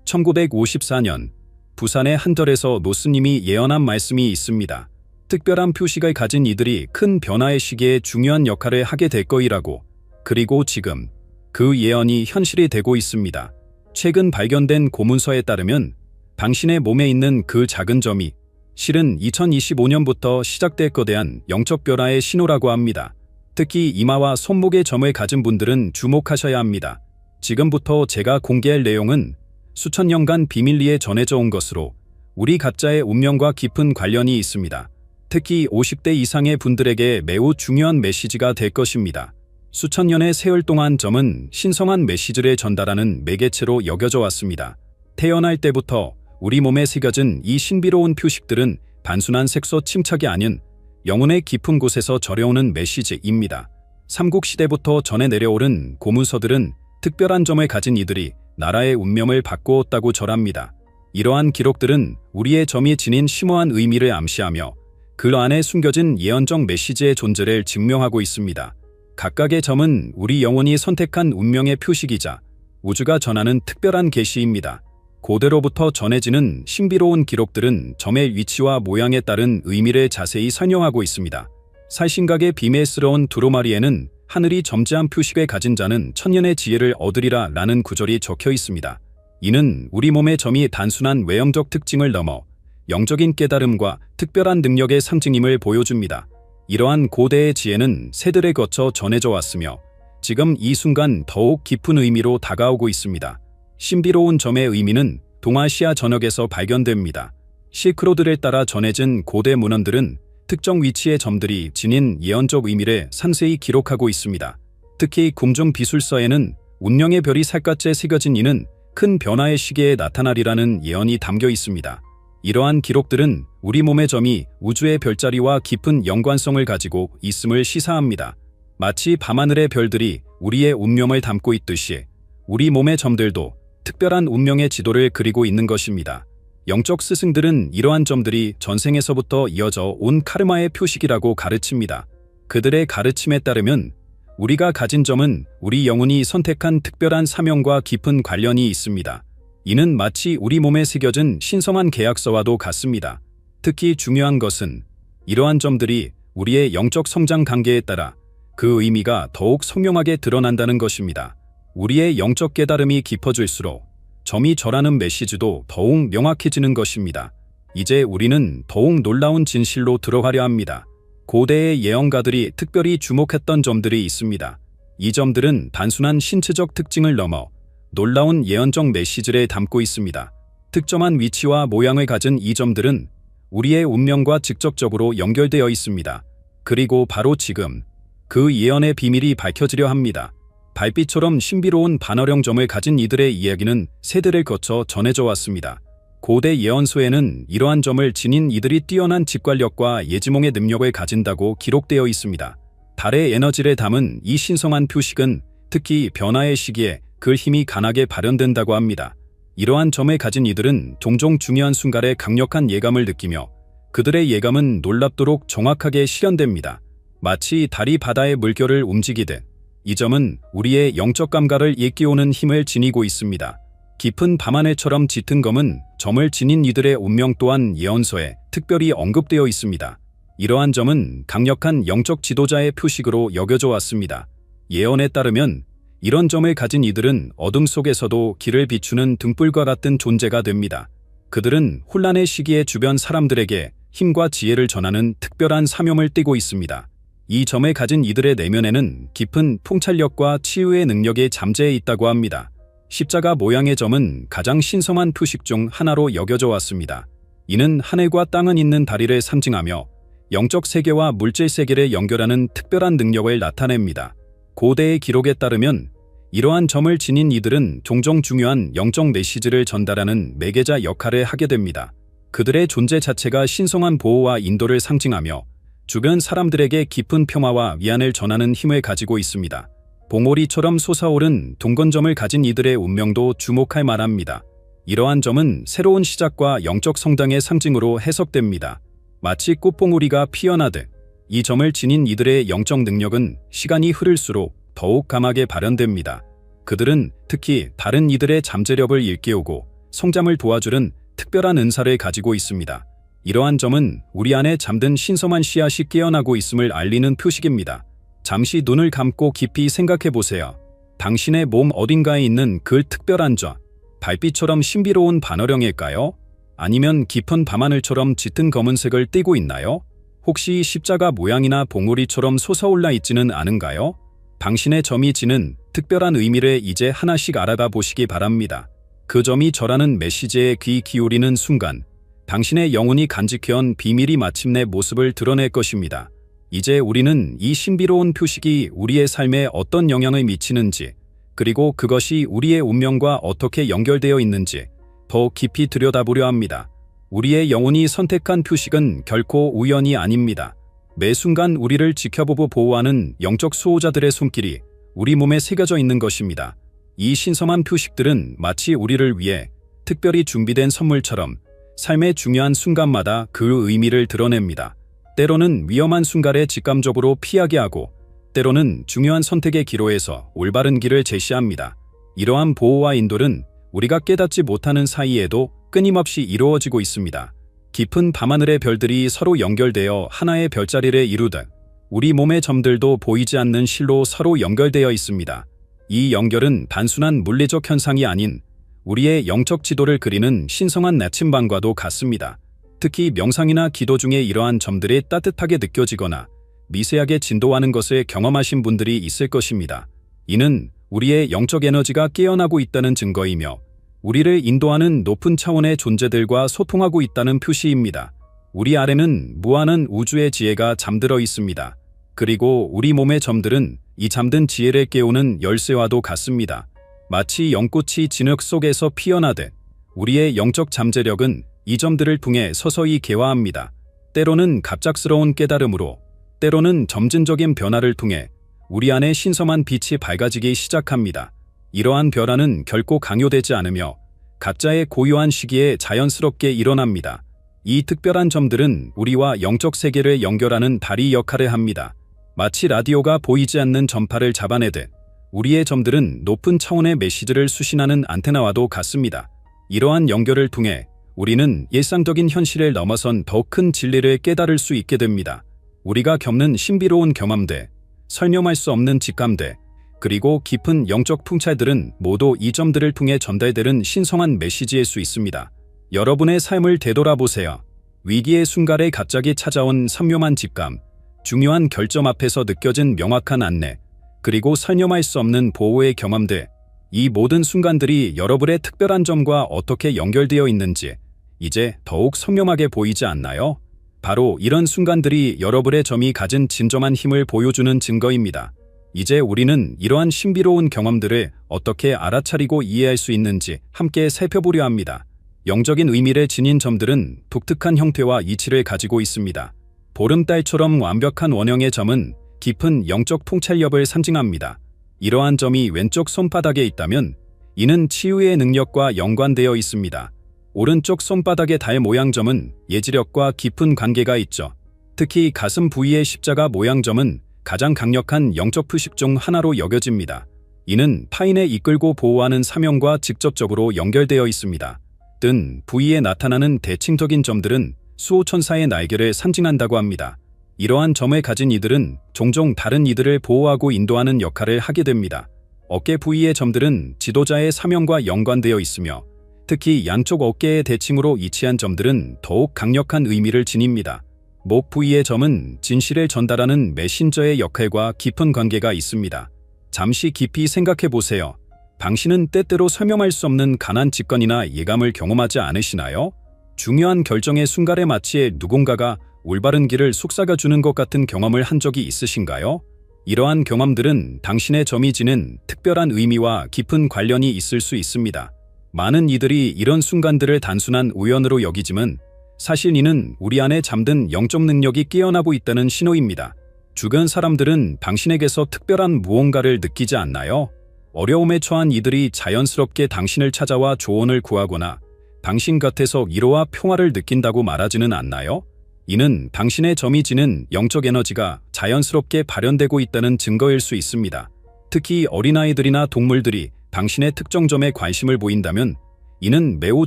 1954년 부산의 한 절에서 노스님이 예언한 말씀이 있습니다. 특별한 표식을 가진 이들이 큰 변화의 시기에 중요한 역할을 하게 될 거이라고. 그리고 지금 그 예언이 현실이 되고 있습니다. 최근 발견된 고문서에 따르면 당신의 몸에 있는 그 작은 점이 실은 2025년부터 시작될 거대한 영적 변화의 신호라고 합니다. 특히 이마와 손목에 점을 가진 분들은 주목하셔야 합니다. 지금부터 제가 공개할 내용은 수천 년간 비밀리에 전해져 온 것으로 우리 각자의 운명과 깊은 관련이 있습니다. 특히 50대 이상의 분들에게 매우 중요한 메시지가 될 것입니다. 수천 년의 세월 동안 점은 신성한 메시지를 전달하는 매개체로 여겨져 왔습니다. 태어날 때부터 우리 몸에 새겨진 이 신비로운 표식들은 단순한 색소 침착이 아닌 영혼의 깊은 곳에서 절여오는 메시지입니다. 삼국시대부터 전해 내려오른 고문서들은 특별한 점을 가진 이들이 나라의 운명을 바꾸었다고 절합니다. 이러한 기록들은 우리의 점이 지닌 심오한 의미를 암시하며 그 안에 숨겨진 예언적 메시지의 존재를 증명하고 있습니다. 각각의 점은 우리 영혼이 선택한 운명의 표식이자 우주가 전하는 특별한 계시입니다. 고대로부터 전해지는 신비로운 기록들은 점의 위치와 모양에 따른 의미를 자세히 설명하고 있습니다. 살신각의 비밀스러운 두루마리에는 하늘이 점지한 표식을 가진 자는 천년의 지혜를 얻으리라 라는 구절이 적혀 있습니다. 이는 우리 몸의 점이 단순한 외형적 특징을 넘어 영적인 깨달음과 특별한 능력의 상징임을 보여줍니다. 이러한 고대의 지혜는 세대를 거쳐 전해져 왔으며 지금 이 순간 더욱 깊은 의미로 다가오고 있습니다. 신비로운 점의 의미는 동아시아 전역에서 발견됩니다. 실크로드를 따라 전해진 고대 문헌들은 특정 위치의 점들이 지닌 예언적 의미를 상세히 기록하고 있습니다. 특히 궁중 비술서에는 운명의 별이 살갗에 새겨진 이는 큰 변화의 시기에 나타나리라는 예언이 담겨 있습니다. 이러한 기록들은 우리 몸의 점이 우주의 별자리와 깊은 연관성을 가지고 있음을 시사합니다. 마치 밤하늘의 별들이 우리의 운명을 담고 있듯이 우리 몸의 점들도 특별한 운명의 지도를 그리고 있는 것입니다. 영적 스승들은 이러한 점들이 전생에서부터 이어져 온 카르마의 표식이라고 가르칩니다. 그들의 가르침에 따르면 우리가 가진 점은 우리 영혼이 선택한 특별한 사명과 깊은 관련이 있습니다. 이는 마치 우리 몸에 새겨진 신성한 계약서와도 같습니다. 특히 중요한 것은 이러한 점들이 우리의 영적 성장 단계에 따라 그 의미가 더욱 선명하게 드러난다는 것입니다. 우리의 영적 깨달음이 깊어질수록 점이 절하는 메시지도 더욱 명확해지는 것입니다. 이제 우리는 더욱 놀라운 진실로 들어가려 합니다. 고대의 예언가들이 특별히 주목했던 점들이 있습니다. 이 점들은 단순한 신체적 특징을 넘어 놀라운 예언적 메시지를 담고 있습니다. 특정한 위치와 모양을 가진 이 점들은 우리의 운명과 직접적으로 연결되어 있습니다. 그리고 바로 지금 그 예언의 비밀이 밝혀지려 합니다. 달빛처럼 신비로운 반어령 점을 가진 이들의 이야기는 세대를 거쳐 전해져 왔습니다. 고대 예언서에는 이러한 점을 지닌 이들이 뛰어난 직관력과 예지몽의 능력을 가진다고 기록되어 있습니다. 달의 에너지를 담은 이 신성한 표식은 특히 변화의 시기에 그 힘이 강하게 발현된다고 합니다. 이러한 점을 가진 이들은 종종 중요한 순간에 강력한 예감을 느끼며 그들의 예감은 놀랍도록 정확하게 실현됩니다. 마치 달이 바다의 물결을 움직이듯 이 점은 우리의 영적 감각을 일깨우는 힘을 지니고 있습니다. 깊은 밤하늘처럼 짙은 검은 점을 지닌 이들의 운명 또한 예언서에 특별히 언급되어 있습니다. 이러한 점은 강력한 영적 지도자의 표식으로 여겨져 왔습니다. 예언에 따르면 이런 점을 가진 이들은 어둠 속에서도 길을 비추는 등불과 같은 존재가 됩니다. 그들은 혼란의 시기에 주변 사람들에게 힘과 지혜를 전하는 특별한 사명을 띠고 있습니다. 이 점을 가진 이들의 내면에는 깊은 통찰력과 치유의 능력이 잠재해 있다고 합니다. 십자가 모양의 점은 가장 신성한 표식 중 하나로 여겨져 왔습니다. 이는 하늘과 땅은 있는 다리를 상징하며 영적 세계와 물질 세계를 연결하는 특별한 능력을 나타냅니다. 고대의 기록에 따르면 이러한 점을 지닌 이들은 종종 중요한 영적 메시지를 전달하는 매개자 역할을 하게 됩니다. 그들의 존재 자체가 신성한 보호와 인도를 상징하며 주변 사람들에게 깊은 평화와 위안을 전하는 힘을 가지고 있습니다. 봉오리처럼 솟아오른 동건점을 가진 이들의 운명도 주목할 만합니다. 이러한 점은 새로운 시작과 영적 성장의 상징으로 해석됩니다. 마치 꽃봉오리가 피어나듯 이 점을 지닌 이들의 영적 능력은 시간이 흐를수록 더욱 강하게 발현됩니다. 그들은 특히 다른 이들의 잠재력을 일깨우고 성장을 도와주는 특별한 은사를 가지고 있습니다. 이러한 점은 우리 안에 잠든 신성한 씨앗이 깨어나고 있음을 알리는 표식입니다. 잠시 눈을 감고 깊이 생각해 보세요. 당신의 몸 어딘가에 있는 그 특별한 점, 달빛처럼 신비로운 반어령일까요? 아니면 깊은 밤하늘처럼 짙은 검은색을 띠고 있나요? 혹시 십자가 모양이나 봉우리처럼 솟아올라 있지는 않은가요? 당신의 점이 지는 특별한 의미를 이제 하나씩 알아가 보시기 바랍니다. 그 점이 저라는 메시지에 귀 기울이는 순간 당신의 영혼이 간직해온 비밀이 마침내 모습을 드러낼 것입니다. 이제 우리는 이 신비로운 표식이 우리의 삶에 어떤 영향을 미치는지, 그리고 그것이 우리의 운명과 어떻게 연결되어 있는지 더 깊이 들여다보려 합니다. 우리의 영혼이 선택한 표식은 결코 우연이 아닙니다. 매 순간 우리를 지켜보고 보호하는 영적 수호자들의 손길이 우리 몸에 새겨져 있는 것입니다. 이 신성한 표식들은 마치 우리를 위해 특별히 준비된 선물처럼 삶의 중요한 순간마다 그 의미를 드러냅니다. 때로는 위험한 순간에 직감적으로 피하게 하고, 때로는 중요한 선택의 기로에서 올바른 길을 제시합니다. 이러한 보호와 인도는 우리가 깨닫지 못하는 사이에도 끊임없이 이루어지고 있습니다. 깊은 밤하늘의 별들이 서로 연결되어 하나의 별자리를 이루듯 우리 몸의 점들도 보이지 않는 실로 서로 연결되어 있습니다. 이 연결은 단순한 물리적 현상이 아닌 우리의 영적 지도를 그리는 신성한 나침반과도 같습니다. 특히 명상이나 기도 중에 이러한 점들이 따뜻하게 느껴지거나 미세하게 진동하는 것을 경험하신 분들이 있을 것입니다. 이는 우리의 영적 에너지가 깨어나고 있다는 증거이며 우리를 인도하는 높은 차원의 존재들과 소통하고 있다는 표시입니다. 우리 아래는 무한한 우주의 지혜가 잠들어 있습니다. 그리고 우리 몸의 점들은 이 잠든 지혜를 깨우는 열쇠와도 같습니다. 마치 연꽃이 진흙 속에서 피어나듯 우리의 영적 잠재력은 이 점들을 통해 서서히 개화합니다. 때로는 갑작스러운 깨달음으로, 때로는 점진적인 변화를 통해 우리 안에 신성한 빛이 밝아지기 시작합니다. 이러한 변화는 결코 강요되지 않으며 각자의 고유한 시기에 자연스럽게 일어납니다. 이 특별한 점들은 우리와 영적 세계를 연결하는 다리 역할을 합니다. 마치 라디오가 보이지 않는 전파를 잡아내듯 우리의 점들은 높은 차원의 메시지를 수신하는 안테나와도 같습니다. 이러한 연결을 통해 우리는 일상적인 현실을 넘어선 더 큰 진리를 깨달을 수 있게 됩니다. 우리가 겪는 신비로운 경험들, 설명할 수 없는 직감들, 그리고 깊은 영적 풍찰들은 모두 이 점들을 통해 전달되는 신성한 메시지일 수 있습니다. 여러분의 삶을 되돌아보세요. 위기의 순간에 갑자기 찾아온 선묘한 직감, 중요한 결정 앞에서 느껴진 명확한 안내, 그리고 설명할 수 없는 보호의 경험들, 이 모든 순간들이 여러분의 특별한 점과 어떻게 연결되어 있는지 이제 더욱 선명하게 보이지 않나요? 바로 이런 순간들이 여러분의 점이 가진 진정한 힘을 보여주는 증거입니다. 이제 우리는 이러한 신비로운 경험들을 어떻게 알아차리고 이해할 수 있는지 함께 살펴보려 합니다. 영적인 의미를 지닌 점들은 독특한 형태와 이치를 가지고 있습니다. 보름달처럼 완벽한 원형의 점은 깊은 영적 통찰력을 상징합니다. 이러한 점이 왼쪽 손바닥에 있다면 이는 치유의 능력과 연관되어 있습니다. 오른쪽 손바닥의 달 모양 점은 예지력과 깊은 관계가 있죠. 특히 가슴 부위의 십자가 모양 점은 가장 강력한 영적 표식 중 하나로 여겨집니다. 이는 타인에 이끌고 보호하는 사명과 직접적으로 연결되어 있습니다. 뜬 부위에 나타나는 대칭적인 점들은 수호천사의 날개를 상징한다고 합니다. 이러한 점을 가진 이들은 종종 다른 이들을 보호하고 인도하는 역할을 하게 됩니다. 어깨 부위의 점들은 지도자의 사명과 연관되어 있으며 특히 양쪽 어깨의 대칭으로 위치한 점들은 더욱 강력한 의미를 지닙니다. 목 부위의 점은 진실을 전달하는 메신저의 역할과 깊은 관계가 있습니다. 잠시 깊이 생각해 보세요. 당신은 때때로 설명할 수 없는 강한 직관이나 예감을 경험하지 않으시나요? 중요한 결정의 순간에 마치 누군가가 올바른 길을 속삭여 주는 것 같은 경험을 한 적이 있으신가요? 이러한 경험들은 당신의 점이 지닌 특별한 의미와 깊은 관련이 있을 수 있습니다. 많은 이들이 이런 순간들을 단순한 우연으로 여기지만 사실 이는 우리 안에 잠든 영적 능력이 깨어나고 있다는 신호입니다. 주변 사람들은 당신에게서 특별한 무언가를 느끼지 않나요? 어려움에 처한 이들이 자연스럽게 당신을 찾아와 조언을 구하거나 당신 곁에서 위로와 평화를 느낀다고 말하지는 않나요? 이는 당신의 점이 지닌 영적 에너지가 자연스럽게 발현되고 있다는 증거일 수 있습니다. 특히 어린아이들이나 동물들이 당신의 특정 점에 관심을 보인다면 이는 매우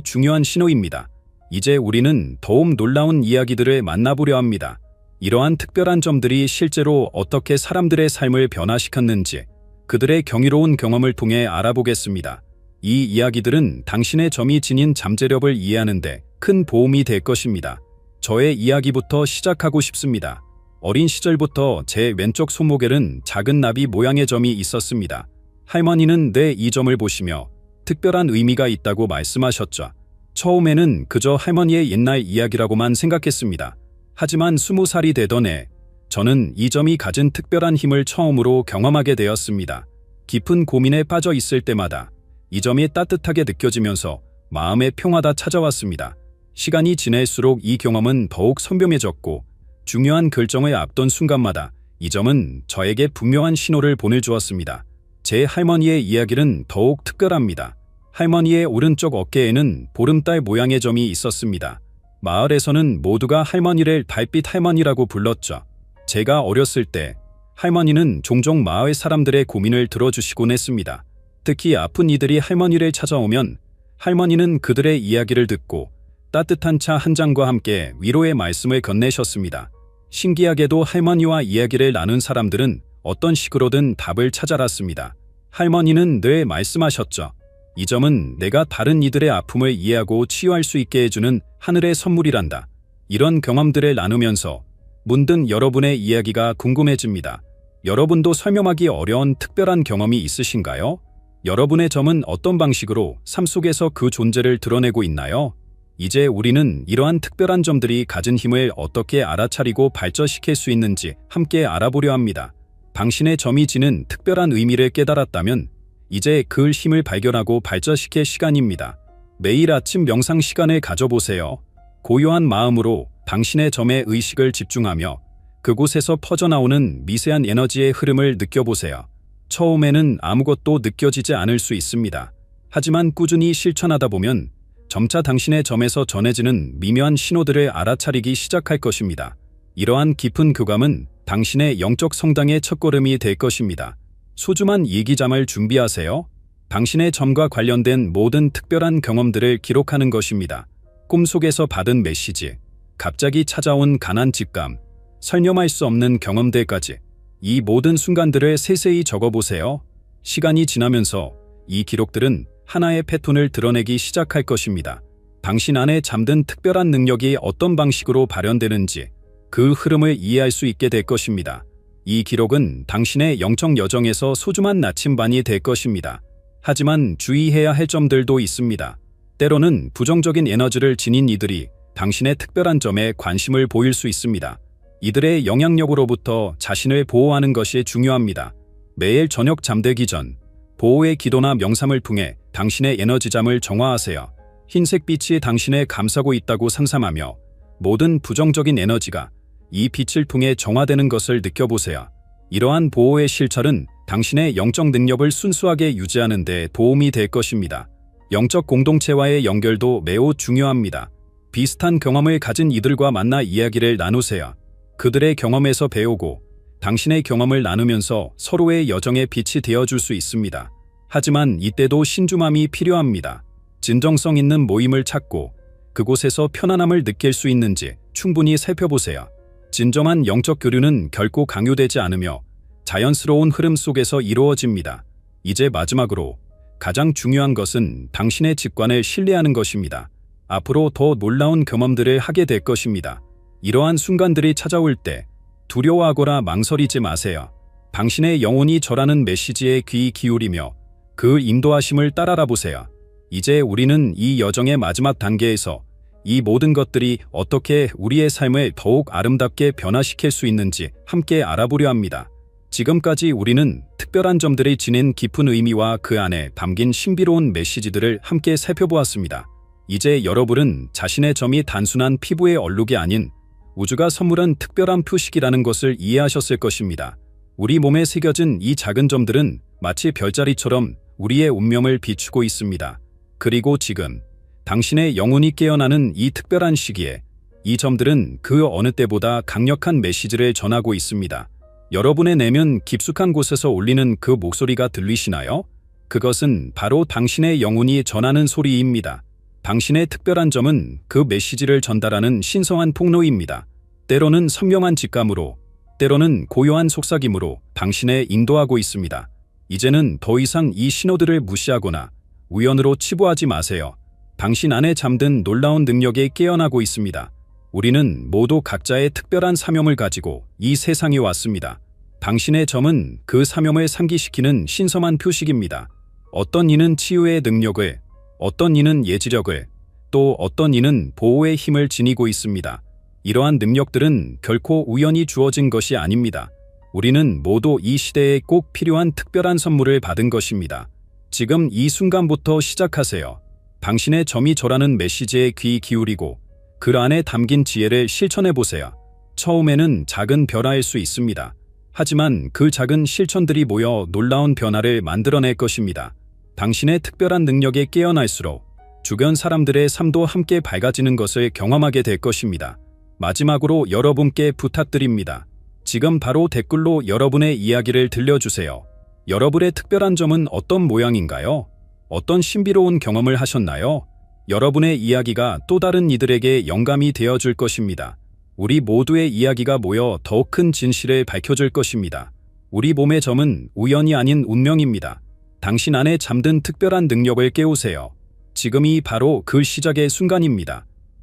중요한 신호입니다. 이제 우리는 더욱 놀라운 이야기들을 만나보려 합니다. 이러한 특별한 점들이 실제로 어떻게 사람들의 삶을 변화시켰는지 그들의 경이로운 경험을 통해 알아보겠습니다. 이 이야기들은 당신의 점이 지닌 잠재력을 이해하는 데 큰 도움이 될 것입니다. 저의 이야기부터 시작하고 싶습니다. 어린 시절부터 제 왼쪽 손목에는 작은 나비 모양의 점이 있었습니다. 할머니는 내 이 점을 보시며 특별한 의미가 있다고 말씀하셨죠. 처음에는 그저 할머니의 옛날 이야기라고만 생각했습니다. 하지만 20살이 되던 해, 저는 이 점이 가진 특별한 힘을 처음으로 경험하게 되었습니다. 깊은 고민에 빠져 있을 때마다 이 점이 따뜻하게 느껴지면서 마음의 평화가 찾아왔습니다. 시간이 지날수록 이 경험은 더욱 선명해졌고 중요한 결정을 앞둔 순간마다 이 점은 저에게 분명한 신호를 보내주었습니다. 제 할머니의 이야기는 더욱 특별합니다. 할머니의 오른쪽 어깨에는 보름달 모양의 점이 있었습니다. 마을에서는 모두가 할머니를 달빛 할머니라고 불렀죠. 제가 어렸을 때 할머니는 종종 마을 사람들의 고민을 들어주시곤 했습니다. 특히 아픈 이들이 할머니를 찾아오면 할머니는 그들의 이야기를 듣고 따뜻한 차 한 잔과 함께 위로의 말씀을 건네셨습니다. 신기하게도 할머니와 이야기를 나눈 사람들은 어떤 식으로든 답을 찾아랐습니다. 할머니는 늘 말씀하셨죠. 이 점은 내가 다른 이들의 아픔을 이해하고 치유할 수 있게 해주는 하늘의 선물이란다. 이런 경험들을 나누면서 문득 여러분의 이야기가 궁금해집니다. 여러분도 설명하기 어려운 특별한 경험이 있으신가요? 여러분의 점은 어떤 방식으로 삶 속에서 그 존재를 드러내고 있나요? 이제 우리는 이러한 특별한 점들이 가진 힘을 어떻게 알아차리고 발전시킬 수 있는지 함께 알아보려 합니다. 당신의 점이 지닌 특별한 의미를 깨달았다면 이제 그 힘을 발견하고 발전시킬 시간입니다. 매일 아침 명상 시간을 가져보세요. 고요한 마음으로 당신의 점에 의식을 집중하며 그곳에서 퍼져나오는 미세한 에너지의 흐름을 느껴보세요. 처음에는 아무것도 느껴지지 않을 수 있습니다. 하지만 꾸준히 실천하다 보면 점차 당신의 점에서 전해지는 미묘한 신호들을 알아차리기 시작할 것입니다. 이러한 깊은 교감은 당신의 영적 성장의 첫걸음이 될 것입니다. 소중한 일기장을 준비하세요. 당신의 점과 관련된 모든 특별한 경험들을 기록하는 것입니다. 꿈속에서 받은 메시지, 갑자기 찾아온 강한 직감, 설명할 수 없는 경험들까지 이 모든 순간들을 세세히 적어보세요. 시간이 지나면서 이 기록들은 하나의 패턴을 드러내기 시작할 것입니다. 당신 안에 잠든 특별한 능력이 어떤 방식으로 발현되는지 그 흐름을 이해할 수 있게 될 것입니다. 이 기록은 당신의 영적 여정에서 소중한 나침반이 될 것입니다. 하지만 주의해야 할 점들도 있습니다. 때로는 부정적인 에너지를 지닌 이들이 당신의 특별한 점에 관심을 보일 수 있습니다. 이들의 영향력으로부터 자신을 보호하는 것이 중요합니다. 매일 저녁 잠들기 전 보호의 기도나 명상을 통해 당신의 에너지잠을 정화하세요. 흰색 빛이 당신을 감싸고 있다고 상상하며 모든 부정적인 에너지가 이 빛을 통해 정화되는 것을 느껴보세요. 이러한 보호의 실천은 당신의 영적 능력을 순수하게 유지하는 데 도움이 될 것입니다. 영적 공동체와의 연결도 매우 중요합니다. 비슷한 경험을 가진 이들과 만나 이야기를 나누세요. 그들의 경험에서 배우고 당신의 경험을 나누면서 서로의 여정에 빛이 되어줄 수 있습니다. 하지만 이때도 신중함이 필요합니다. 진정성 있는 모임을 찾고 그곳에서 편안함을 느낄 수 있는지 충분히 살펴보세요. 진정한 영적 교류는 결코 강요되지 않으며 자연스러운 흐름 속에서 이루어집니다. 이제 마지막으로 가장 중요한 것은 당신의 직관을 신뢰하는 것입니다. 앞으로 더 놀라운 경험들을 하게 될 것입니다. 이러한 순간들이 찾아올 때 두려워하거나 망설이지 마세요. 당신의 영혼이 전하는 메시지에 귀 기울이며 그 인도하심을 따라가 보세요. 이제 우리는 이 여정의 마지막 단계에서 이 모든 것들이 어떻게 우리의 삶을 더욱 아름답게 변화시킬 수 있는지 함께 알아보려 합니다. 지금까지 우리는 특별한 점들이 지닌 깊은 의미와 그 안에 담긴 신비로운 메시지들을 함께 살펴보았습니다. 이제 여러분은 자신의 점이 단순한 피부의 얼룩이 아닌 우주가 선물한 특별한 표식이라는 것을 이해하셨을 것입니다. 우리 몸에 새겨진 이 작은 점들은 마치 별자리처럼 우리의 운명을 비추고 있습니다. 그리고 지금 당신의 영혼이 깨어나는 이 특별한 시기에 이 점들은 그 어느 때보다 강력한 메시지를 전하고 있습니다. 여러분의 내면 깊숙한 곳에서 울리는 그 목소리가 들리시나요? 그것은 바로 당신의 영혼이 전하는 소리입니다. 당신의 특별한 점은 그 메시지를 전달하는 신성한 폭로입니다. 때로는 선명한 직감으로, 때로는 고요한 속삭임으로 당신을 인도하고 있습니다. 이제는 더 이상 이 신호들을 무시하거나 우연으로 치부하지 마세요. 당신 안에 잠든 놀라운 능력에 깨어나고 있습니다. 우리는 모두 각자의 특별한 사명을 가지고 이 세상에 왔습니다. 당신의 점은 그 사명을 상기시키는 신성한 표식입니다. 어떤 이는 치유의 능력을, 어떤 이는 예지력을, 또 어떤 이는 보호의 힘을 지니고 있습니다. 이러한 능력들은 결코 우연히 주어진 것이 아닙니다. 우리는 모두 이 시대에 꼭 필요한 특별한 선물을 받은 것입니다. 지금 이 순간부터 시작하세요. 당신의 점이 저라는 메시지에 귀 기울이고 그 안에 담긴 지혜를 실천해보세요. 처음에는 작은 변화일 수 있습니다. 하지만 그 작은 실천들이 모여 놀라운 변화를 만들어낼 것입니다. 당신의 특별한 능력에 깨어날수록 주변 사람들의 삶도 함께 밝아지는 것을 경험하게 될 것입니다. 마지막으로 여러분께 부탁드립니다. 지금 바로 댓글로 여러분의 이야기를 들려주세요. 여러분의 특별한 점은 어떤 모양인가요? 어떤 신비로운 경험을 하셨나요? 여러분의 이야기가 또 다른 이들에게 영감이 되어줄 것입니다. 우리 모두의 이야기가 모여 더 큰 진실을 밝혀줄 것입니다. 우리 몸의 점은 우연이 아닌 운명입니다. 당신 안에 잠든 특별한 능력을 깨우세요. 지금이 바로 그 시작의 순간입니다.